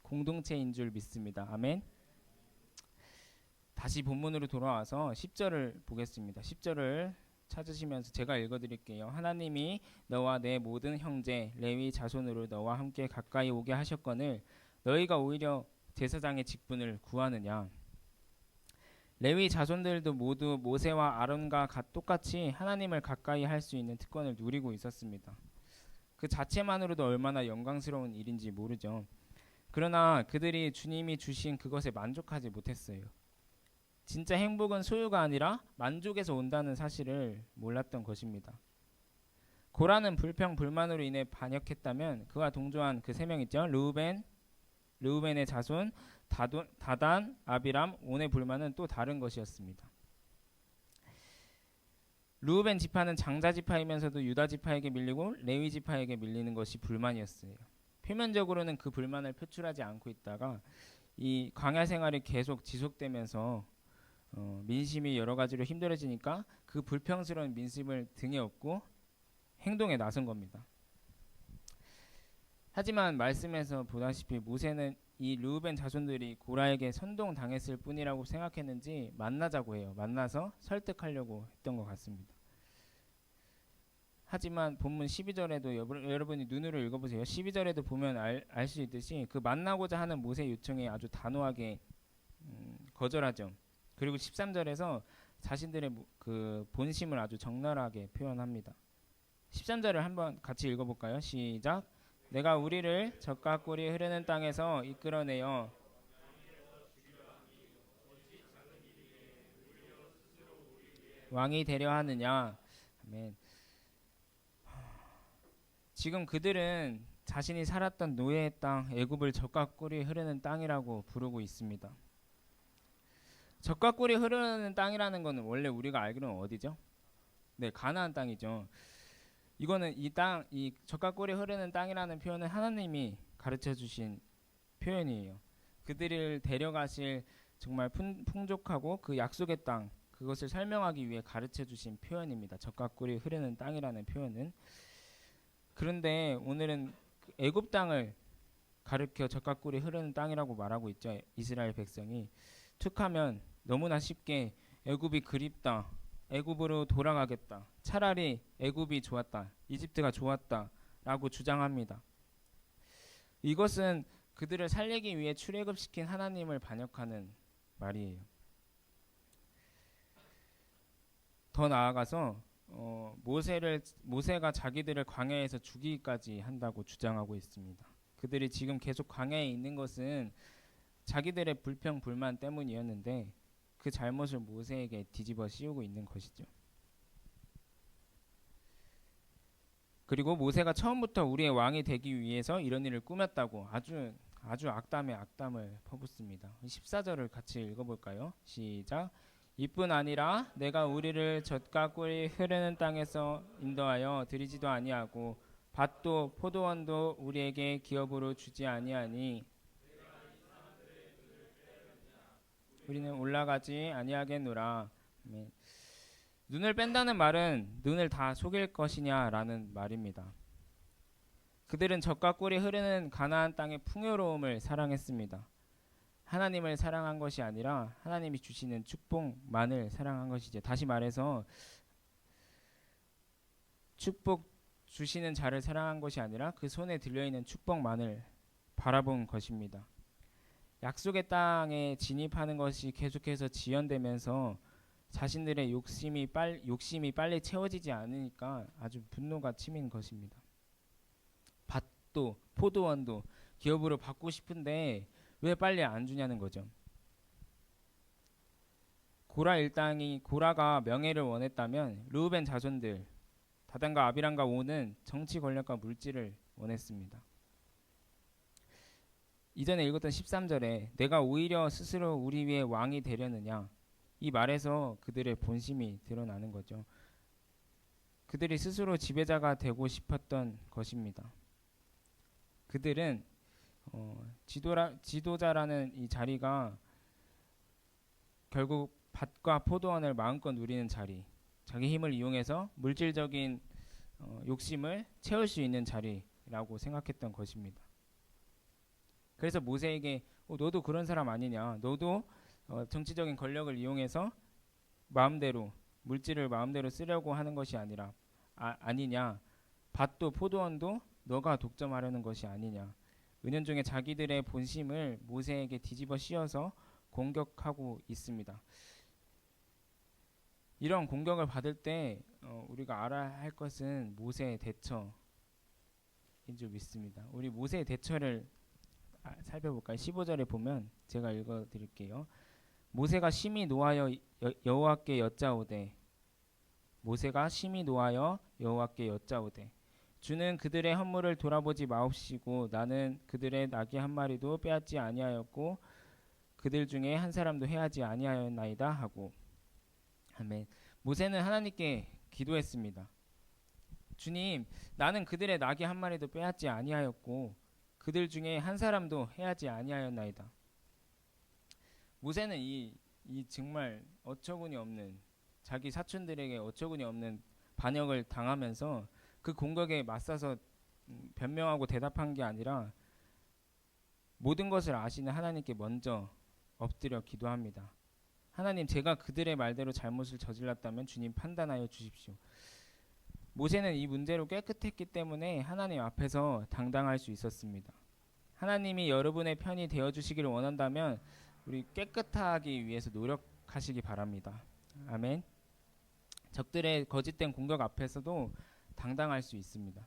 공동체인 줄 믿습니다. 아멘. 다시 본문으로 돌아와서 10절을 보겠습니다. 10절을 찾으시면서 제가 읽어드릴게요. 하나님이 너와 내 모든 형제 레위 자손으로 너와 함께 가까이 오게 하셨거늘 너희가 오히려 제사장의 직분을 구하느냐. 레위 자손들도 모두 모세와 아론과 똑같이 하나님을 가까이 할 수 있는 특권을 누리고 있었습니다. 그 자체만으로도 얼마나 영광스러운 일인지 모르죠. 그러나 그들이 주님이 주신 그것에 만족하지 못했어요. 진짜 행복은 소유가 아니라 만족에서 온다는 사실을 몰랐던 것입니다. 고라는 불평 불만으로 인해 반역했다면 그와 동조한 그 세 명 있죠. 르우벤의 자손 다단, 아비람, 온의 불만은 또 다른 것이었습니다. 르우벤 지파는 장자 지파이면서도 유다 지파에게 밀리고 레위 지파에게 밀리는 것이 불만이었어요. 표면적으로는 그 불만을 표출하지 않고 있다가 이 광야 생활이 계속 지속되면서 민심이 여러 가지로 힘들어지니까 그 불평스러운 민심을 등에 업고 행동에 나선 겁니다. 하지만 말씀에서 보다시피 모세는 이 르우벤 자손들이 고라에게 선동당했을 뿐이라고 생각했는지 만나자고 해요. 만나서 설득하려고 했던 것 같습니다. 하지만 본문 12절에도 여러분이 눈으로 읽어보세요. 12절에도 보면 알 수 있듯이 그 만나고자 하는 모세의 요청에 아주 단호하게 거절하죠. 그리고 13절에서 자신들의 그 본심을 아주 적나라하게 표현합니다. 13절을 한번 같이 읽어볼까요? 시작. 내가 우리를 젖과 꿀이 흐르는 땅에서 이끌어내어 왕이 되려 하느냐. 아멘. 지금 그들은 자신이 살았던 노예의 땅 애굽을 젖과 꿀이 흐르는 땅이라고 부르고 있습니다. 젖과 꿀이 흐르는 땅이라는 것은 원래 우리가 알기로는 어디죠? 네, 가나안 땅이죠. 이거는 이 젖과 꿀이 흐르는 땅이라는 표현은 하나님이 가르쳐 주신 표현이에요. 그들을 데려가실 정말 풍족하고 그 약속의 땅, 그것을 설명하기 위해 가르쳐 주신 표현입니다. 젖과 꿀이 흐르는 땅이라는 표현은. 그런데 오늘은 애굽 땅을 가르쳐 젖과 꿀이 흐르는 땅이라고 말하고 있죠. 이스라엘 백성이. 툭하면 너무나 쉽게 애굽이 그립다, 애굽으로 돌아가겠다, 차라리 애굽이 좋았다, 이집트가 좋았다 라고 주장합니다. 이것은 그들을 살리기 위해 출애굽시킨 하나님을 반역하는 말이에요. 더 나아가서 모세가 자기들을 광야에서 죽이기까지 한다고 주장하고 있습니다. 그들이 지금 계속 광야에 있는 것은 자기들의 불평 불만 때문이었는데 그 잘못을 모세에게 뒤집어 씌우고 있는 것이죠. 그리고 모세가 처음부터 우리의 왕이 되기 위해서 이런 일을 꾸몄다고 아주 악담에 악담을 퍼붓습니다. 14절을 같이 읽어볼까요? 시작. 이뿐 아니라 내가 우리를 젖과 꿀이 흐르는 땅에서 인도하여 들이지도 아니하고 밭도 포도원도 우리에게 기업으로 주지 아니하니 우리는 올라가지 아니하겠노라. 눈을 뺀다는 말은 눈을 다 속일 것이냐라는 말입니다. 그들은 젖과 꿀이 흐르는 가나안 땅의 풍요로움을 사랑했습니다. 하나님을 사랑한 것이 아니라 하나님이 주시는 축복만을 사랑한 것이죠. 다시 말해서 축복 주시는 자를 사랑한 것이 아니라 그 손에 들려있는 축복만을 바라본 것입니다. 약속의 땅에 진입하는 것이 계속해서 지연되면서 자신들의 욕심이 빨리 채워지지 않으니까 아주 분노가 치민 것입니다. 밭도 포도원도 기업으로 받고 싶은데 왜 빨리 안 주냐는 거죠. 고라 일당이 고라가 명예를 원했다면 르우벤 자손들 다단과 아비람과 온은 정치 권력과 물질을 원했습니다. 이전에 읽었던 13절에 내가 오히려 스스로 우리 위에 왕이 되려느냐, 이 말에서 그들의 본심이 드러나는 거죠. 그들이 스스로 지배자가 되고 싶었던 것입니다. 그들은 지도자라는 이 자리가 결국 밭과 포도원을 마음껏 누리는 자리, 자기 힘을 이용해서 물질적인 욕심을 채울 수 있는 자리라고 생각했던 것입니다. 그래서 모세에게 너도 그런 사람 아니냐, 너도 정치적인 권력을 이용해서 마음대로 물질을 마음대로 쓰려고 하는 것이 아니냐. 밭도 포도원도 너가 독점하려는 것이 아니냐. 은연중에 자기들의 본심을 모세에게 뒤집어 씌워서 공격하고 있습니다. 이런 공격을 받을 때 우리가 알아야 할 것은 모세의 대처인 줄 믿습니다. 우리 모세의 대처를 살펴볼까요? 15절에 보면 제가 읽어드릴게요. 모세가 심히 노하여 여호와께 여짜오되 모세가 심히 노하여 여호와께 여짜오되 주는 그들의 헌물을 돌아보지 마옵시고 나는 그들의 나귀 한 마리도 빼앗지 아니하였고 그들 중에 한 사람도 해하지 아니하였나이다 하고. 아멘. 모세는 하나님께 기도했습니다. 주님, 나는 그들의 나귀 한 마리도 빼앗지 아니하였고 그들 중에 한 사람도 해하지 아니하였나이다. 모세는 이 정말 어처구니 없는, 자기 사촌들에게 어처구니 없는 반역을 당하면서 그 공격에 맞서서 변명하고 대답한 게 아니라 모든 것을 아시는 하나님께 먼저 엎드려 기도합니다. 하나님, 제가 그들의 말대로 잘못을 저질렀다면 주님 판단하여 주십시오. 모세는 이 문제로 깨끗했기 때문에 하나님 앞에서 당당할 수 있었습니다. 하나님이 여러분의 편이 되어주시기를 원한다면 우리 깨끗하기 위해서 노력하시기 바랍니다. 아멘. 적들의 거짓된 공격 앞에서도 당당할 수 있습니다.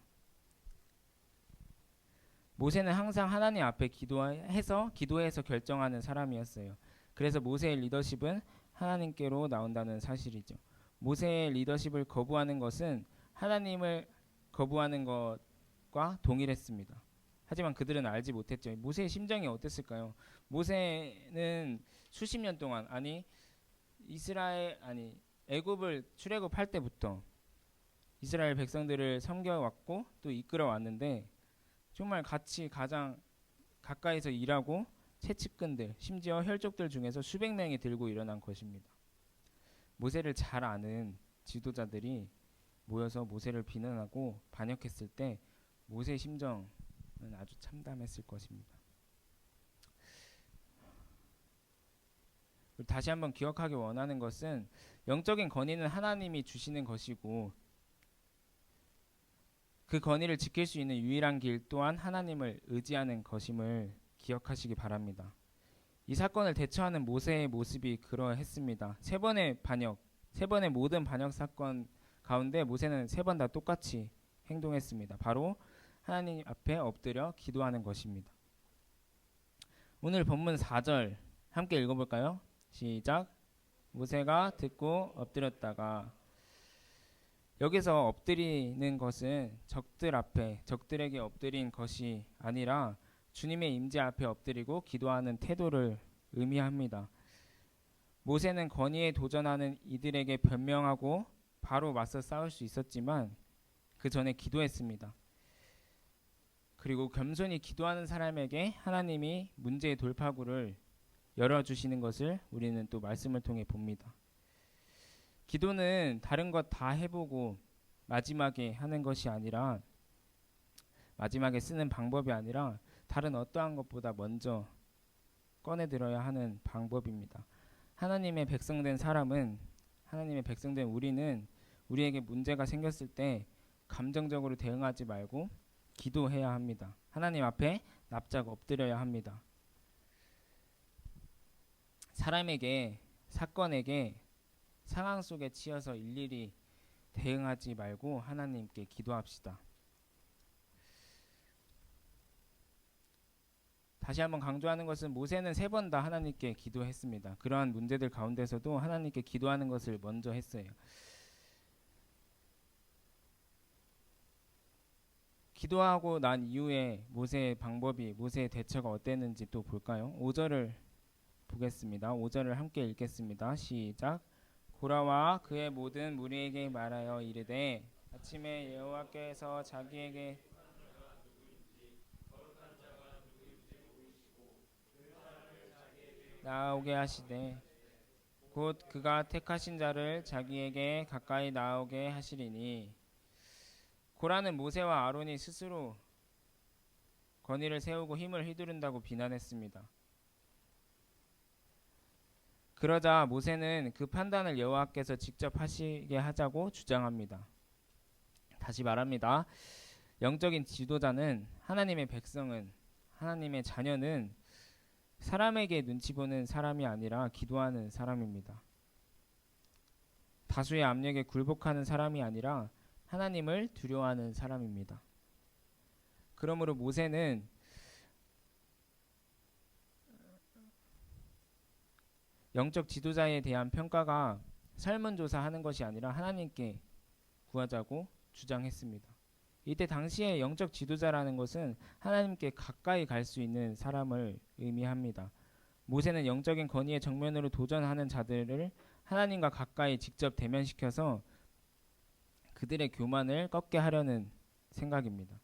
모세는 항상 하나님 앞에 기도해서 결정하는 사람이었어요. 그래서 모세의 리더십은 하나님께로 나온다는 사실이죠. 모세의 리더십을 거부하는 것은 하나님을 거부하는 것과 동일했습니다. 하지만 그들은 알지 못했죠. 모세의 심정이 어땠을까요? 모세는 수십 년 동안 애굽을 출애굽할 때부터 이스라엘 백성들을 섬겨왔고 또 이끌어왔는데 정말 같이 가장 가까이서 일하고 채찍근들, 심지어 혈족들 중에서 수백 명이 들고 일어난 것입니다. 모세를 잘 아는 지도자들이 모여서 모세를 비난하고 반역했을 때 모세의 심정은 아주 참담했을 것입니다. 다시 한번 기억하기 원하는 것은 영적인 권위는 하나님이 주시는 것이고 그 권위를 지킬 수 있는 유일한 길 또한 하나님을 의지하는 것임을 기억하시기 바랍니다. 이 사건을 대처하는 모세의 모습이 그러했습니다. 세 번의 모든 반역 사건 가운데 모세는 세 번 다 똑같이 행동했습니다. 바로 하나님 앞에 엎드려 기도하는 것입니다. 오늘 본문 4절 함께 읽어볼까요? 시작. 모세가 듣고 엎드렸다가. 여기서 엎드리는 것은 적들에게 엎드린 것이 아니라 주님의 임재 앞에 엎드리고 기도하는 태도를 의미합니다. 모세는 권위에 도전하는 이들에게 변명하고 바로 맞서 싸울 수 있었지만 그 전에 기도했습니다. 그리고 겸손히 기도하는 사람에게 하나님이 문제의 돌파구를 열어주시는 것을 우리는 또 말씀을 통해 봅니다. 기도는 다른 것 다 해보고 마지막에 쓰는 방법이 아니라 다른 어떠한 것보다 먼저 꺼내들어야 하는 방법입니다. 하나님의 백성된 우리는 우리에게 문제가 생겼을 때 감정적으로 대응하지 말고 기도해야 합니다. 하나님 앞에 납작 엎드려야 합니다. 사건에게 상황 속에 치여서 일일이 대응하지 말고 하나님께 기도합시다. 다시 한번 강조하는 것은 모세는 3번 다 하나님께 기도했습니다. 그러한 문제들 가운데서도 하나님께 기도하는 것을 먼저 했어요. 기도하고 난 이후에 모세의 대처가 어땠는지 또 볼까요? 5절을 보겠습니다. 5절을 함께 읽겠습니다. 시작. 고라와 그의 모든 무리에게 말하여 이르되 아침에 여호와께서 자기에게 나오게 하시되 곧 그가 택하신 자를 자기에게 가까이 나오게 하시리니. 고라는 모세와 아론이 스스로 권위를 세우고 힘을 휘두른다고 비난했습니다. 그러자 모세는 그 판단을 여호와께서 직접 하시게 하자고 주장합니다. 다시 말합니다. 영적인 지도자는 하나님의 백성은 하나님의 자녀는 사람에게 눈치 보는 사람이 아니라 기도하는 사람입니다. 다수의 압력에 굴복하는 사람이 아니라 하나님을 두려워하는 사람입니다. 그러므로 모세는 영적 지도자에 대한 평가가 설문조사하는 것이 아니라 하나님께 구하자고 주장했습니다. 이때 당시에 영적 지도자라는 것은 하나님께 가까이 갈 수 있는 사람을 의미합니다. 모세는 영적인 권위의 정면으로 도전하는 자들을 하나님과 가까이 직접 대면시켜서 그들의 교만을 꺾게 하려는 생각입니다.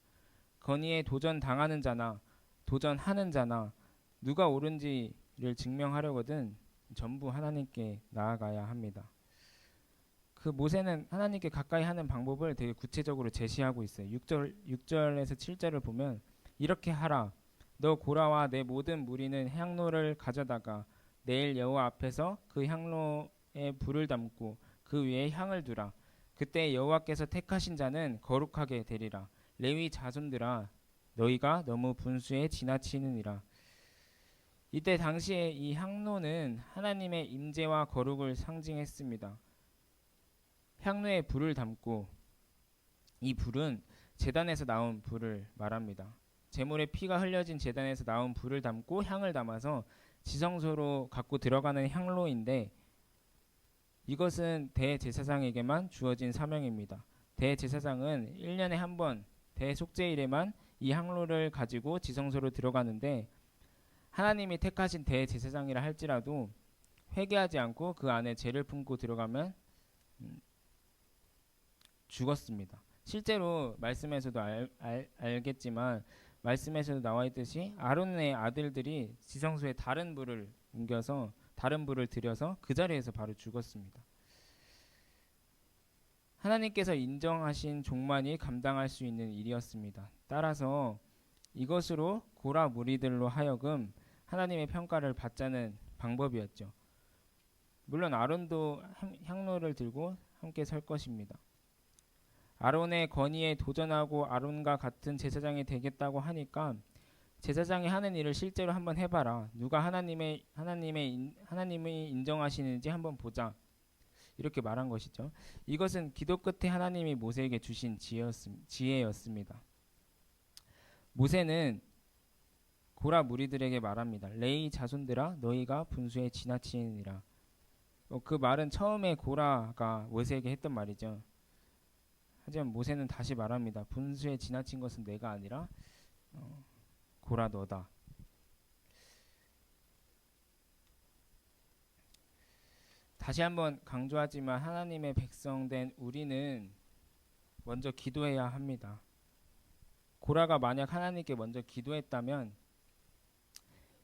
권위에 도전당하는 자나 도전하는 자나 누가 옳은지를 증명하려거든 전부 하나님께 나아가야 합니다. 그 모세는 하나님께 가까이 하는 방법을 되게 구체적으로 제시하고 있어요. 6절에서 7절을 보면 이렇게 하라. 너 고라와 내 모든 무리는 향로를 가져다가 내일 여호와 앞에서 그 향로에 불을 담고 그 위에 향을 두라. 그때 여호와께서 택하신 자는 거룩하게 되리라. 레위 자손들아 너희가 너무 분수에 지나치느니라. 이때 당시에 이 향로는 하나님의 임재와 거룩을 상징했습니다. 향로에 불을 담고 이 불은 제단에서 나온 불을 말합니다. 제물의 피가 흘려진 제단에서 나온 불을 담고 향을 담아서 지성소로 갖고 들어가는 향로인데 이것은 대제사장에게만 주어진 사명입니다. 대제사장은 1년에 한 번 대속죄일에만 이 향로를 가지고 지성소로 들어가는데 하나님이 택하신 대제사장이라 할지라도 회개하지 않고 그 안에 죄를 품고 들어가면 죽었습니다. 실제로 말씀에서도 알겠지만 말씀에서도 나와 있듯이 아론의 아들들이 지성소에 다른 불을 옮겨서 다른 불을 들여서 그 자리에서 바로 죽었습니다. 하나님께서 인정하신 종만이 감당할 수 있는 일이었습니다. 따라서 이것으로 고라 무리들로 하여금 하나님의 평가를 받자는 방법이었죠. 물론 아론도 향로를 들고 함께 설 것입니다. 아론의 권위에 도전하고 아론과 같은 제사장이 되겠다고 하니까 제사장이 하는 일을 실제로 한번 해봐라. 누가 하나님이 인정하시는지 한번 보자. 이렇게 말한 것이죠. 이것은 기도 끝에 하나님이 모세에게 주신 지혜였습니다. 모세는 고라 무리들에게 말합니다. 레위 자손들아 너희가 분수에 지나치느니라. 그 말은 처음에 고라가 모세에게 했던 말이죠. 하지만 모세는 다시 말합니다. 분수에 지나친 것은 내가 아니라 고라 너다. 다시 한번 강조하지만 하나님의 백성된 우리는 먼저 기도해야 합니다. 고라가 만약 하나님께 먼저 기도했다면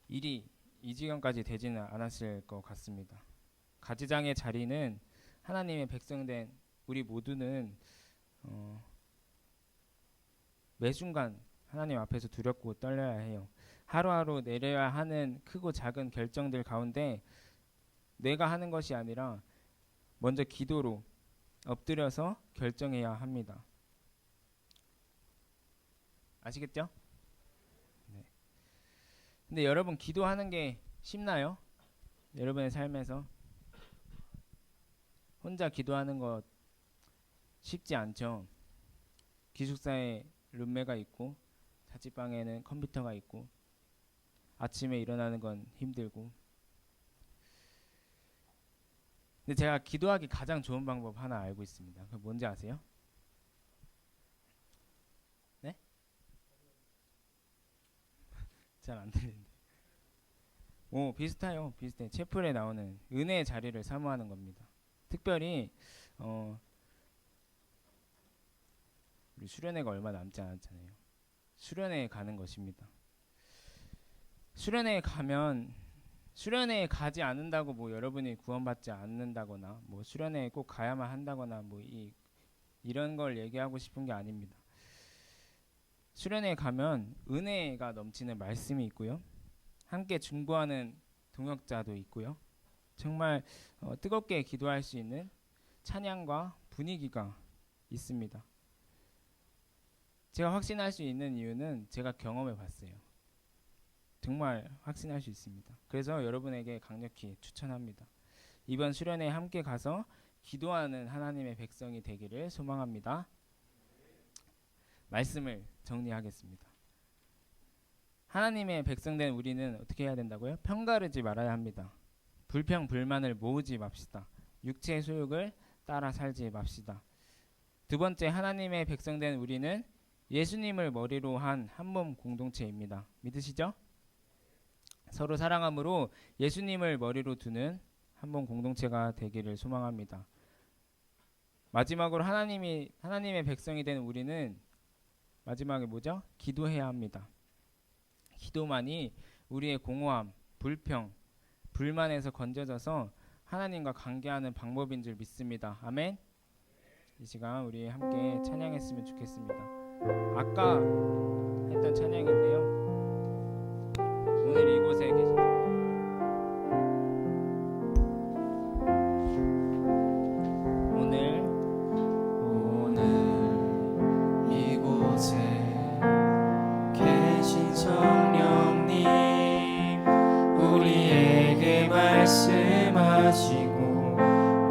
일이 이 지경까지 되지는 않았을 것 같습니다. 가지장의 자리는 하나님의 백성된 우리 모두는 매 순간 하나님 앞에서 두렵고 떨려야 해요. 하루하루 내려야 하는 크고 작은 결정들 가운데 내가 하는 것이 아니라 먼저 기도로 엎드려서 결정해야 합니다. 아시겠죠? 네. 근데 여러분 기도하는 게 쉽나요? 여러분의 삶에서 혼자 기도하는 것 쉽지 않죠. 기숙사에 룸메가 있고 자취방에는 컴퓨터가 있고 아침에 일어나는 건 힘들고. 근데 제가 기도하기 가장 좋은 방법 하나 알고 있습니다. 그게 뭔지 아세요? 네? 잘 안 들리는데. 오, 비슷해요. 비슷해. 채플에 나오는 은혜의 자리를 사모하는 겁니다. 특별히 우리 수련회가 얼마 남지 않았잖아요. 수련회에 가는 것입니다. 수련회에 가지 않는다고 뭐 여러분이 구원받지 않는다거나 뭐 수련회에 꼭 가야만 한다거나 뭐 이런 걸 얘기하고 싶은 게 아닙니다. 수련회에 가면 은혜가 넘치는 말씀이 있고요. 함께 중보하는 동역자도 있고요. 정말 뜨겁게 기도할 수 있는 찬양과 분위기가 있습니다. 제가 확신할 수 있는 이유는 제가 경험해 봤어요. 정말 확신할 수 있습니다. 그래서 여러분에게 강력히 추천합니다. 이번 수련회에 함께 가서 기도하는 하나님의 백성이 되기를 소망합니다. 말씀을 정리하겠습니다. 하나님의 백성된 우리는 어떻게 해야 된다고요? 편가르지 말아야 합니다. 불평불만을 모으지 맙시다. 육체의 소욕을 따라 살지 맙시다. 두 번째, 하나님의 백성된 우리는 예수님을 머리로 한 한 몸 공동체입니다. 믿으시죠? 서로 사랑함으로 예수님을 머리로 두는 한 몸 공동체가 되기를 소망합니다. 마지막으로 하나님의 백성이 된 우리는 마지막에 뭐죠? 기도해야 합니다. 기도만이 우리의 공허함, 불평, 불만에서 건져져서 하나님과 관계하는 방법인 줄 믿습니다. 아멘. 이 시간 우리 함께 찬양했으면 좋겠습니다. 아까 했던 찬양인데요. 오늘 이곳에 계신 오늘 이곳에 계신 성령님, 우리에게 말씀하시고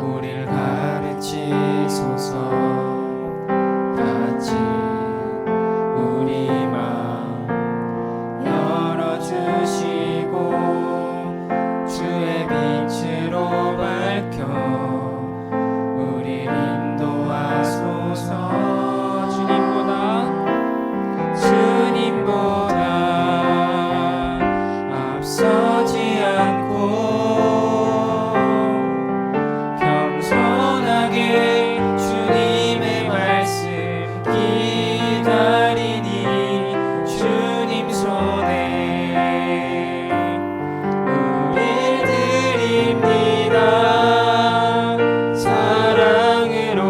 우리를 가르치소서. 같이 우리 마음 열어주시고 주의 빛으로 밝혀 우리를 인도하소서. 주님보다 앞서지 않고 겸손하게 주님의 말씀 기다리니 주님 손에 우릴 드립니다. 사랑으로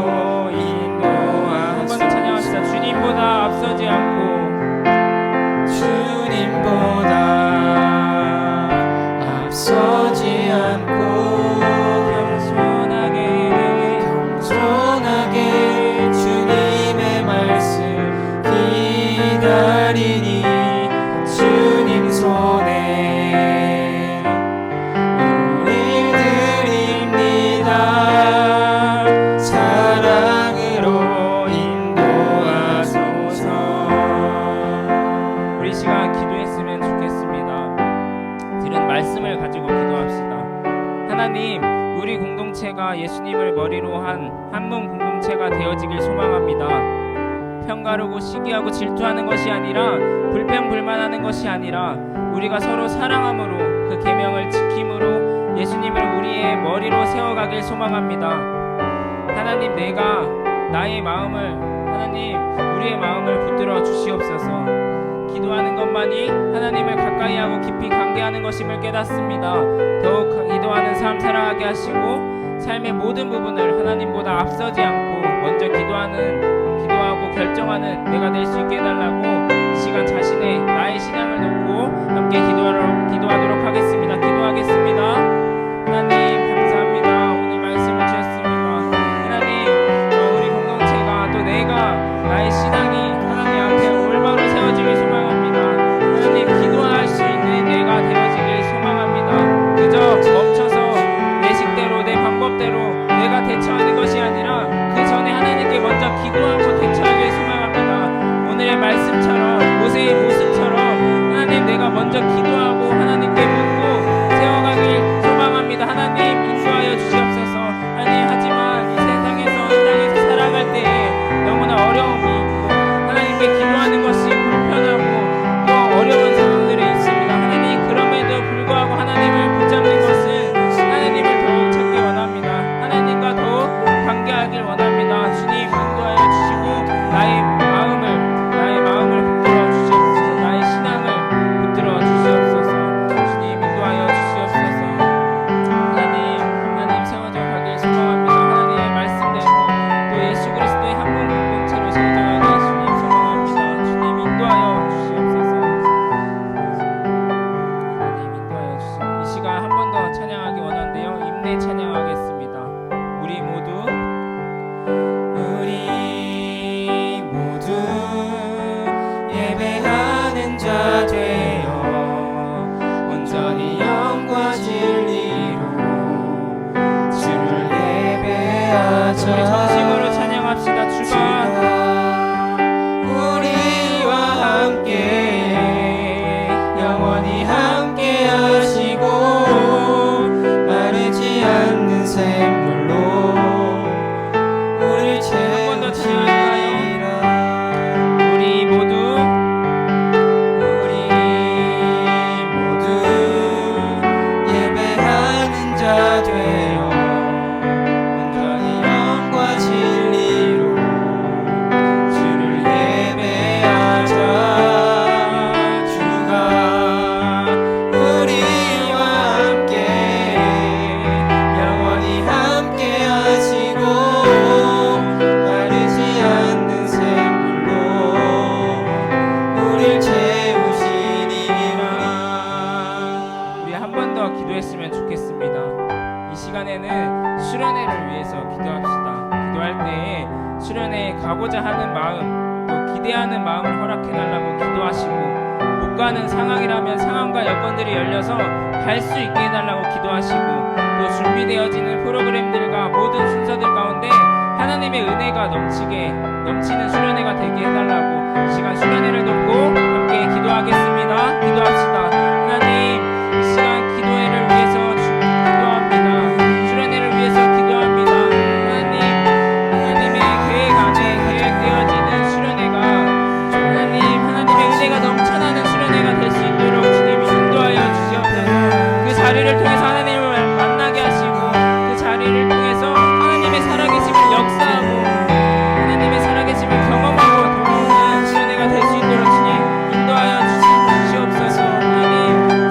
인도하소서. 한 번 더 찬양합시다. 주님보다 앞서지 않고 주님보다 앞서지 않고 겸손하게 주님의 말씀 기다리니 주님 손에 우릴 드립니다. 사랑으로 인도하소서. 우리 시간 기도했으면 좋겠습니다. 들은 말씀을 가지고 기도합시다. 하나님, 우리 공동체가 예수님을 머리로 한 한 몸 공동체가 되어지길 소망합니다. 편가르고 시기하고 질투하는 것이 아니라 불평불만하는 것이 아니라 우리가 서로 사랑함으로 그 계명을 지킴으로 예수님을 우리의 머리로 세워가길 소망합니다. 하나님, 내가 나의 마음을 하나님 우리의 마음을 붙들어 주시옵소서. 기도하는 것만이 하나님을 가까이하고 깊이 관계하는 것임을 깨닫습니다. 더욱 기도하는 삶 살아가게 하시고 삶의 모든 부분을 하나님보다 앞서지 않고 먼저 기도하고 결정하는 내가 될 수 있게 해달라고 이 시간 자신의 나의 신앙을 놓고 함께 기도하도록 하겠습니다. 기도하겠습니다. 하나님 감사합니다. 오늘 말씀을 주셨습니다. 하나님, 우리 공동체가 또 내가 나의 신앙이 하나님 앞에 올바로 세워지길 소망합니다. 하나님, 기도할 수 있는 내가 되어지길 소망합니다. 그저 멈춰서 내 식대로 내 방법대로 내가 대처하는 것이 아니라 그 전에 하나님께 먼저 기도하고 대처하길 소망합니다. 오늘의 말씀처럼 모세의 모습처럼 하나님, 내가 먼저 기도하고 하나님께 묻고 세워가길 소망합니다. 하나님, 기대하는 마음을 허락해달라고 기도하시고, 못 가는 상황이라면 상황과 여건들이 열려서 갈 수 있게 해달라고 기도하시고, 또 준비되어지는 프로그램들과 모든 순서들 가운데 하나님의 은혜가 넘치는 수련회가 되게 해달라고 시간 수련회를 놓고 함께 기도하겠습니다. 기도합시다. 하나님, 이 시간 기도회를 위해서 기도합니다. 수련회를 위해서 기도합니다. 하나님의 계획 안에 계획되어지는 수련회가 하나님의 은혜가 넘쳐나는 수련회가 될 수 있도록 주님 인도하여 주시옵소서. 그 자리를 통해서 하나님을 만나게 하시고, 그 자리를 통해서 하나님의 살아계심을 역사하고 하나님의 살아계심을 경험하고 돌아오는 수련회가 될 수 있도록 주님 인도하여 주시옵소서. 하나님,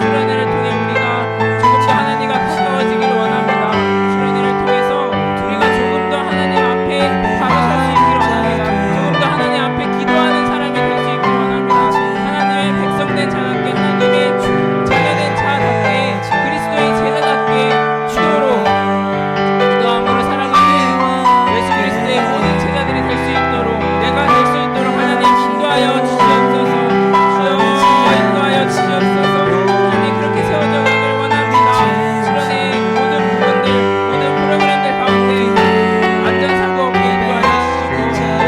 수련회를 통해 우리가 조금 더 하나님과 가까워지기를 원합니다. 수련회를 통해서 우리가 조금 더 하나님 앞에 다가설 수 있기를 원합니다. 조금 더 하나님 앞에 기도하는 사람이 될 수 있기를 원합니다. 하나님의 백성된 자답게, 하나님의 자녀된 자답게, 그리스도의 제자답게 기도로 기도함으로 살아가는 예수 그리스도의 모든 제자들이 될 수 있도록, 내가 될 수 있도록 하나님 인도하여 주시옵소서. 주여 인도하여 주시옵소서. 하나님, 그렇게 세워져 가기를 원합니다. 수련의 모든 부분들, 모든 프로그램들 가운데 안전사고 없게 인도하여 주시고,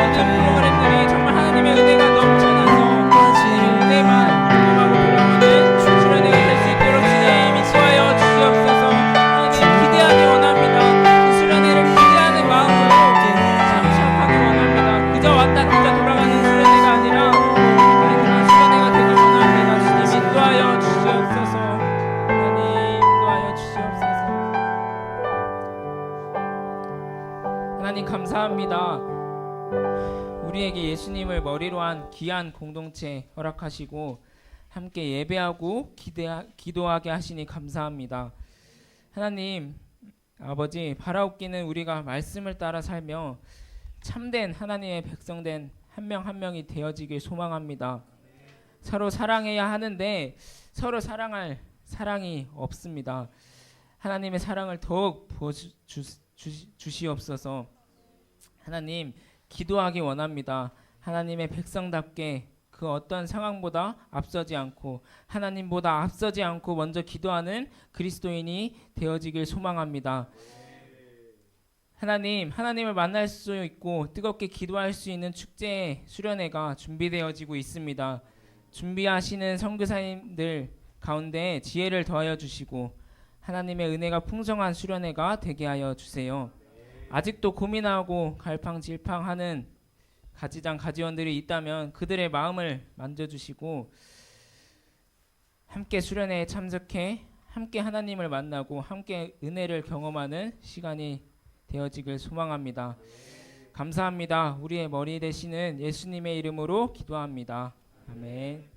모든 프로그램들이 정말 하나님의 은혜가 넘쳐나서 하나님의 은혜만 경험하고 돌아오는 수련회가 될 수 있도록 주님 인도하여 주시옵소서. 하나님, 기대하기 원합니다. 그 수련회를 기대하는 마음으로 참석하기 원합니다. 그저 왔다 그저 돌아가는 수련회가 아니라 그런 수련회가 되길 원합니다. 주님 인도하여 주시옵소서. 하나님 인도하여 주시옵소서. 하나님 감사합니다. 우리에게 예수님을 머리로 한 귀한 공동체 허락하시고 함께 예배하고 기도하게 하시니 감사합니다. 하나님 아버지, 바라옵기는 우리가 말씀을 따라 살며 참된 하나님의 백성된 한 명 한 명이 되어지길 소망합니다. 서로 사랑해야 하는데 서로 사랑할 사랑이 없습니다. 하나님의 사랑을 더욱 부어주시옵소서. 하나님, 기도하기 원합니다. 하나님의 백성답게 그 어떤 상황보다 앞서지 않고 하나님보다 앞서지 않고 먼저 기도하는 그리스도인이 되어지길 소망합니다. 하나님, 하나님을 만날 수 있고 뜨겁게 기도할 수 있는 축제의 수련회가 준비되어지고 있습니다. 준비하시는 선교사님들 가운데 지혜를 더하여 주시고 하나님의 은혜가 풍성한 수련회가 되게 하여 주세요. 아직도 고민하고 갈팡질팡하는 가지장 가지원들이 있다면 그들의 마음을 만져주시고 함께 수련회에 참석해 함께 하나님을 만나고 함께 은혜를 경험하는 시간이 되어지길 소망합니다. 감사합니다. 우리의 머리 되시는 예수님의 이름으로 기도합니다. 아멘.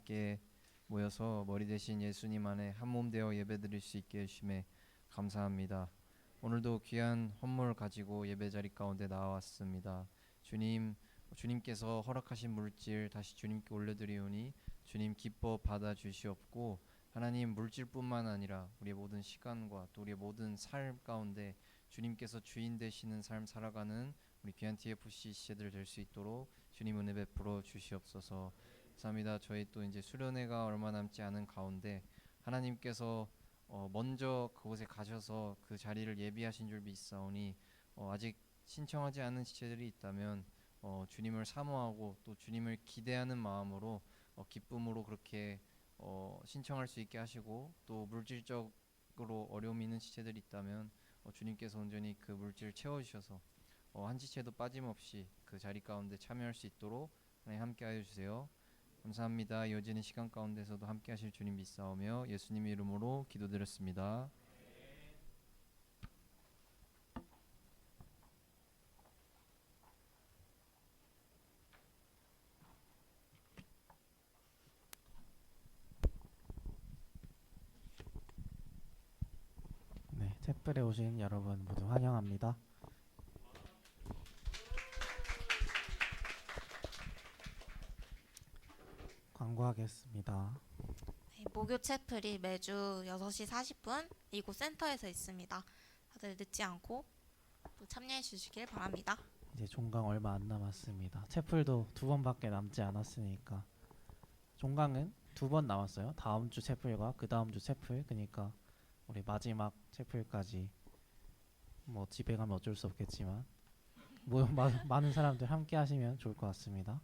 함께 모여서 머리 대신 예수님 안에 한 몸 되어 예배드릴 수 있게 해주심에 감사합니다. 오늘도 귀한 헌물 가지고 예배 자리 가운데 나왔습니다. 주님께서 허락하신 물질 다시 주님께 올려드리오니 주님 기뻐 받아 주시옵고, 하나님 물질뿐만 아니라 우리의 모든 시간과 또 우리의 모든 삶 가운데 주님께서 주인 되시는 삶 살아가는 우리 귀한 TFC 시체들 될 수 있도록 주님 은혜 베풀어 주시옵소서. 감사합니다. 저희 또 이제 수련회가 얼마 남지 않은 가운데 하나님께서 먼저 그곳에 가셔서 그 자리를 예비하신 줄 믿사오니 아직 신청하지 않은 지체들이 있다면 주님을 사모하고 또 주님을 기대하는 마음으로 기쁨으로 그렇게 신청할 수 있게 하시고, 또 물질적으로 어려움이 있는 지체들이 있다면 주님께서 온전히 그 물질을 채워주셔서 한 지체도 빠짐없이 그 자리 가운데 참여할 수 있도록 하나님 함께하여 주세요. 감사합니다. 이어지는 시간 가운데서도 함께하실 주님 믿사오며 예수님 이름으로 기도드렸습니다. 네, 챗플에 오신 여러분 모두 환영합니다. 광고하겠습니다. 네, 목요 채플이 매주 6시 40분 이곳 센터에서 있습니다. 다들 늦지 않고 또 참여해 주시길 바랍니다. 이제 종강 얼마 안 남았습니다. 채플도 2번밖에 남지 않았으니까. 종강은 2번 남았어요. 다음 주 채플과 그 다음 주 채플. 그러니까 우리 마지막 채플까지 뭐 집에 가면 어쩔 수 없겠지만 많은 사람들 함께 하시면 좋을 것 같습니다.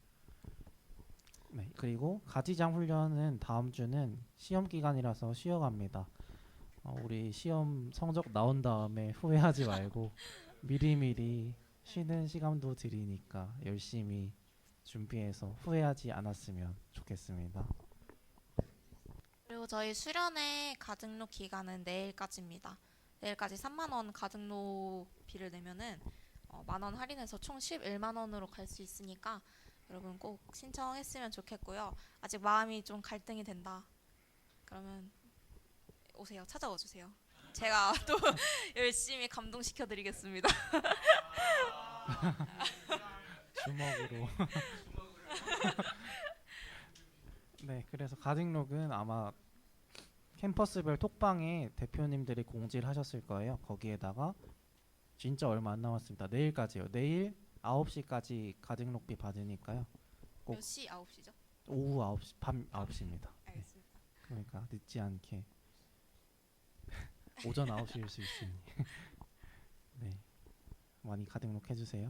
네, 그리고 가지장 훈련은 다음 주는 시험 기간이라서 쉬어갑니다. 우리 시험 성적 나온 다음에 후회하지 말고 미리미리 쉬는 시간도 드리니까 열심히 준비해서 후회하지 않았으면 좋겠습니다. 그리고 저희 수련회 가등록 기간은 내일까지입니다. 내일까지 3만 원 가등록비를 내면은 만원 할인해서 총 11만 원으로 갈 수 있으니까 여러분 꼭 신청했으면 좋겠고요. 아직 마음이 좀 갈등이 된다. 그러면 오세요. 찾아와 주세요. 제가 또 열심히 감동시켜 드리겠습니다. 주먹으로. 네, 그래서 가등록은 아마 캠퍼스별 톡방에 대표님들이 공지를 하셨을 거예요. 거기에다가 진짜 얼마 안 남았습니다. 내일까지요. 내일 9시까지 가등록비 받으니까요. 꼭 몇 시? 9시죠? 오후 9시, 밤 9시입니다. 네, 알겠습니다. 그러니까 늦지 않게 오전 9시일 수 있으니 네, 많이 가등록 해주세요.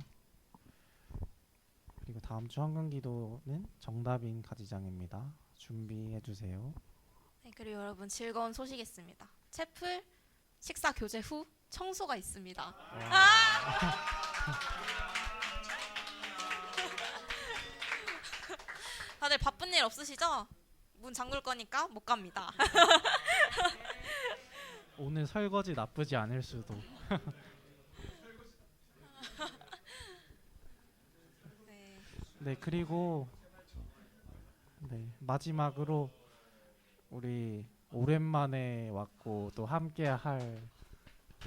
그리고 다음 주 황금기도는 정답인 가지장입니다. 준비해주세요. 네, 그리고 여러분 즐거운 소식이 있습니다. 채플 식사 교제 후 청소가 있습니다. 다들 바쁜 일 없으시죠? 문 잠글 거니까 못 갑니다. 오늘 설거지 나쁘지 않을 수도. 네. 네, 그리고 네, 마지막으로 우리 오랜만에 왔고 또 함께 할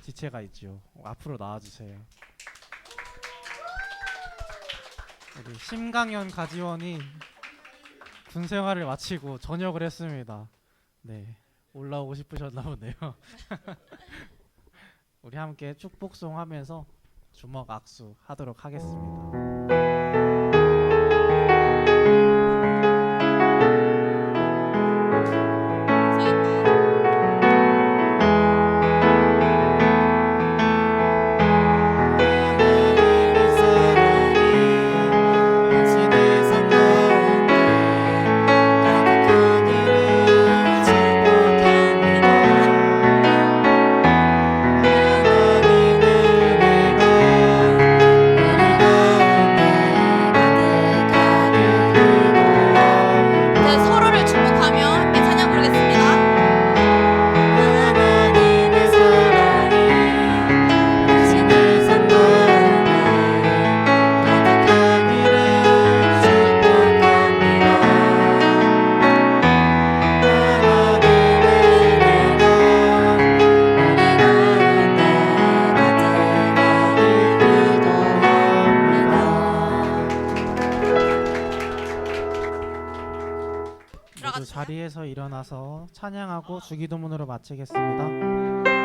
지체가 있죠. 앞으로 나와주세요. 우리 심강현 가지원이 군 생활을 마치고 전역을 했습니다. 네, 올라오고 싶으셨나 보네요. 우리 함께 축복송 하면서 주먹 악수 하도록 하겠습니다. 하나님의 은혜가 우리 가운데 찬양하고 주기도문으로 마치겠습니다.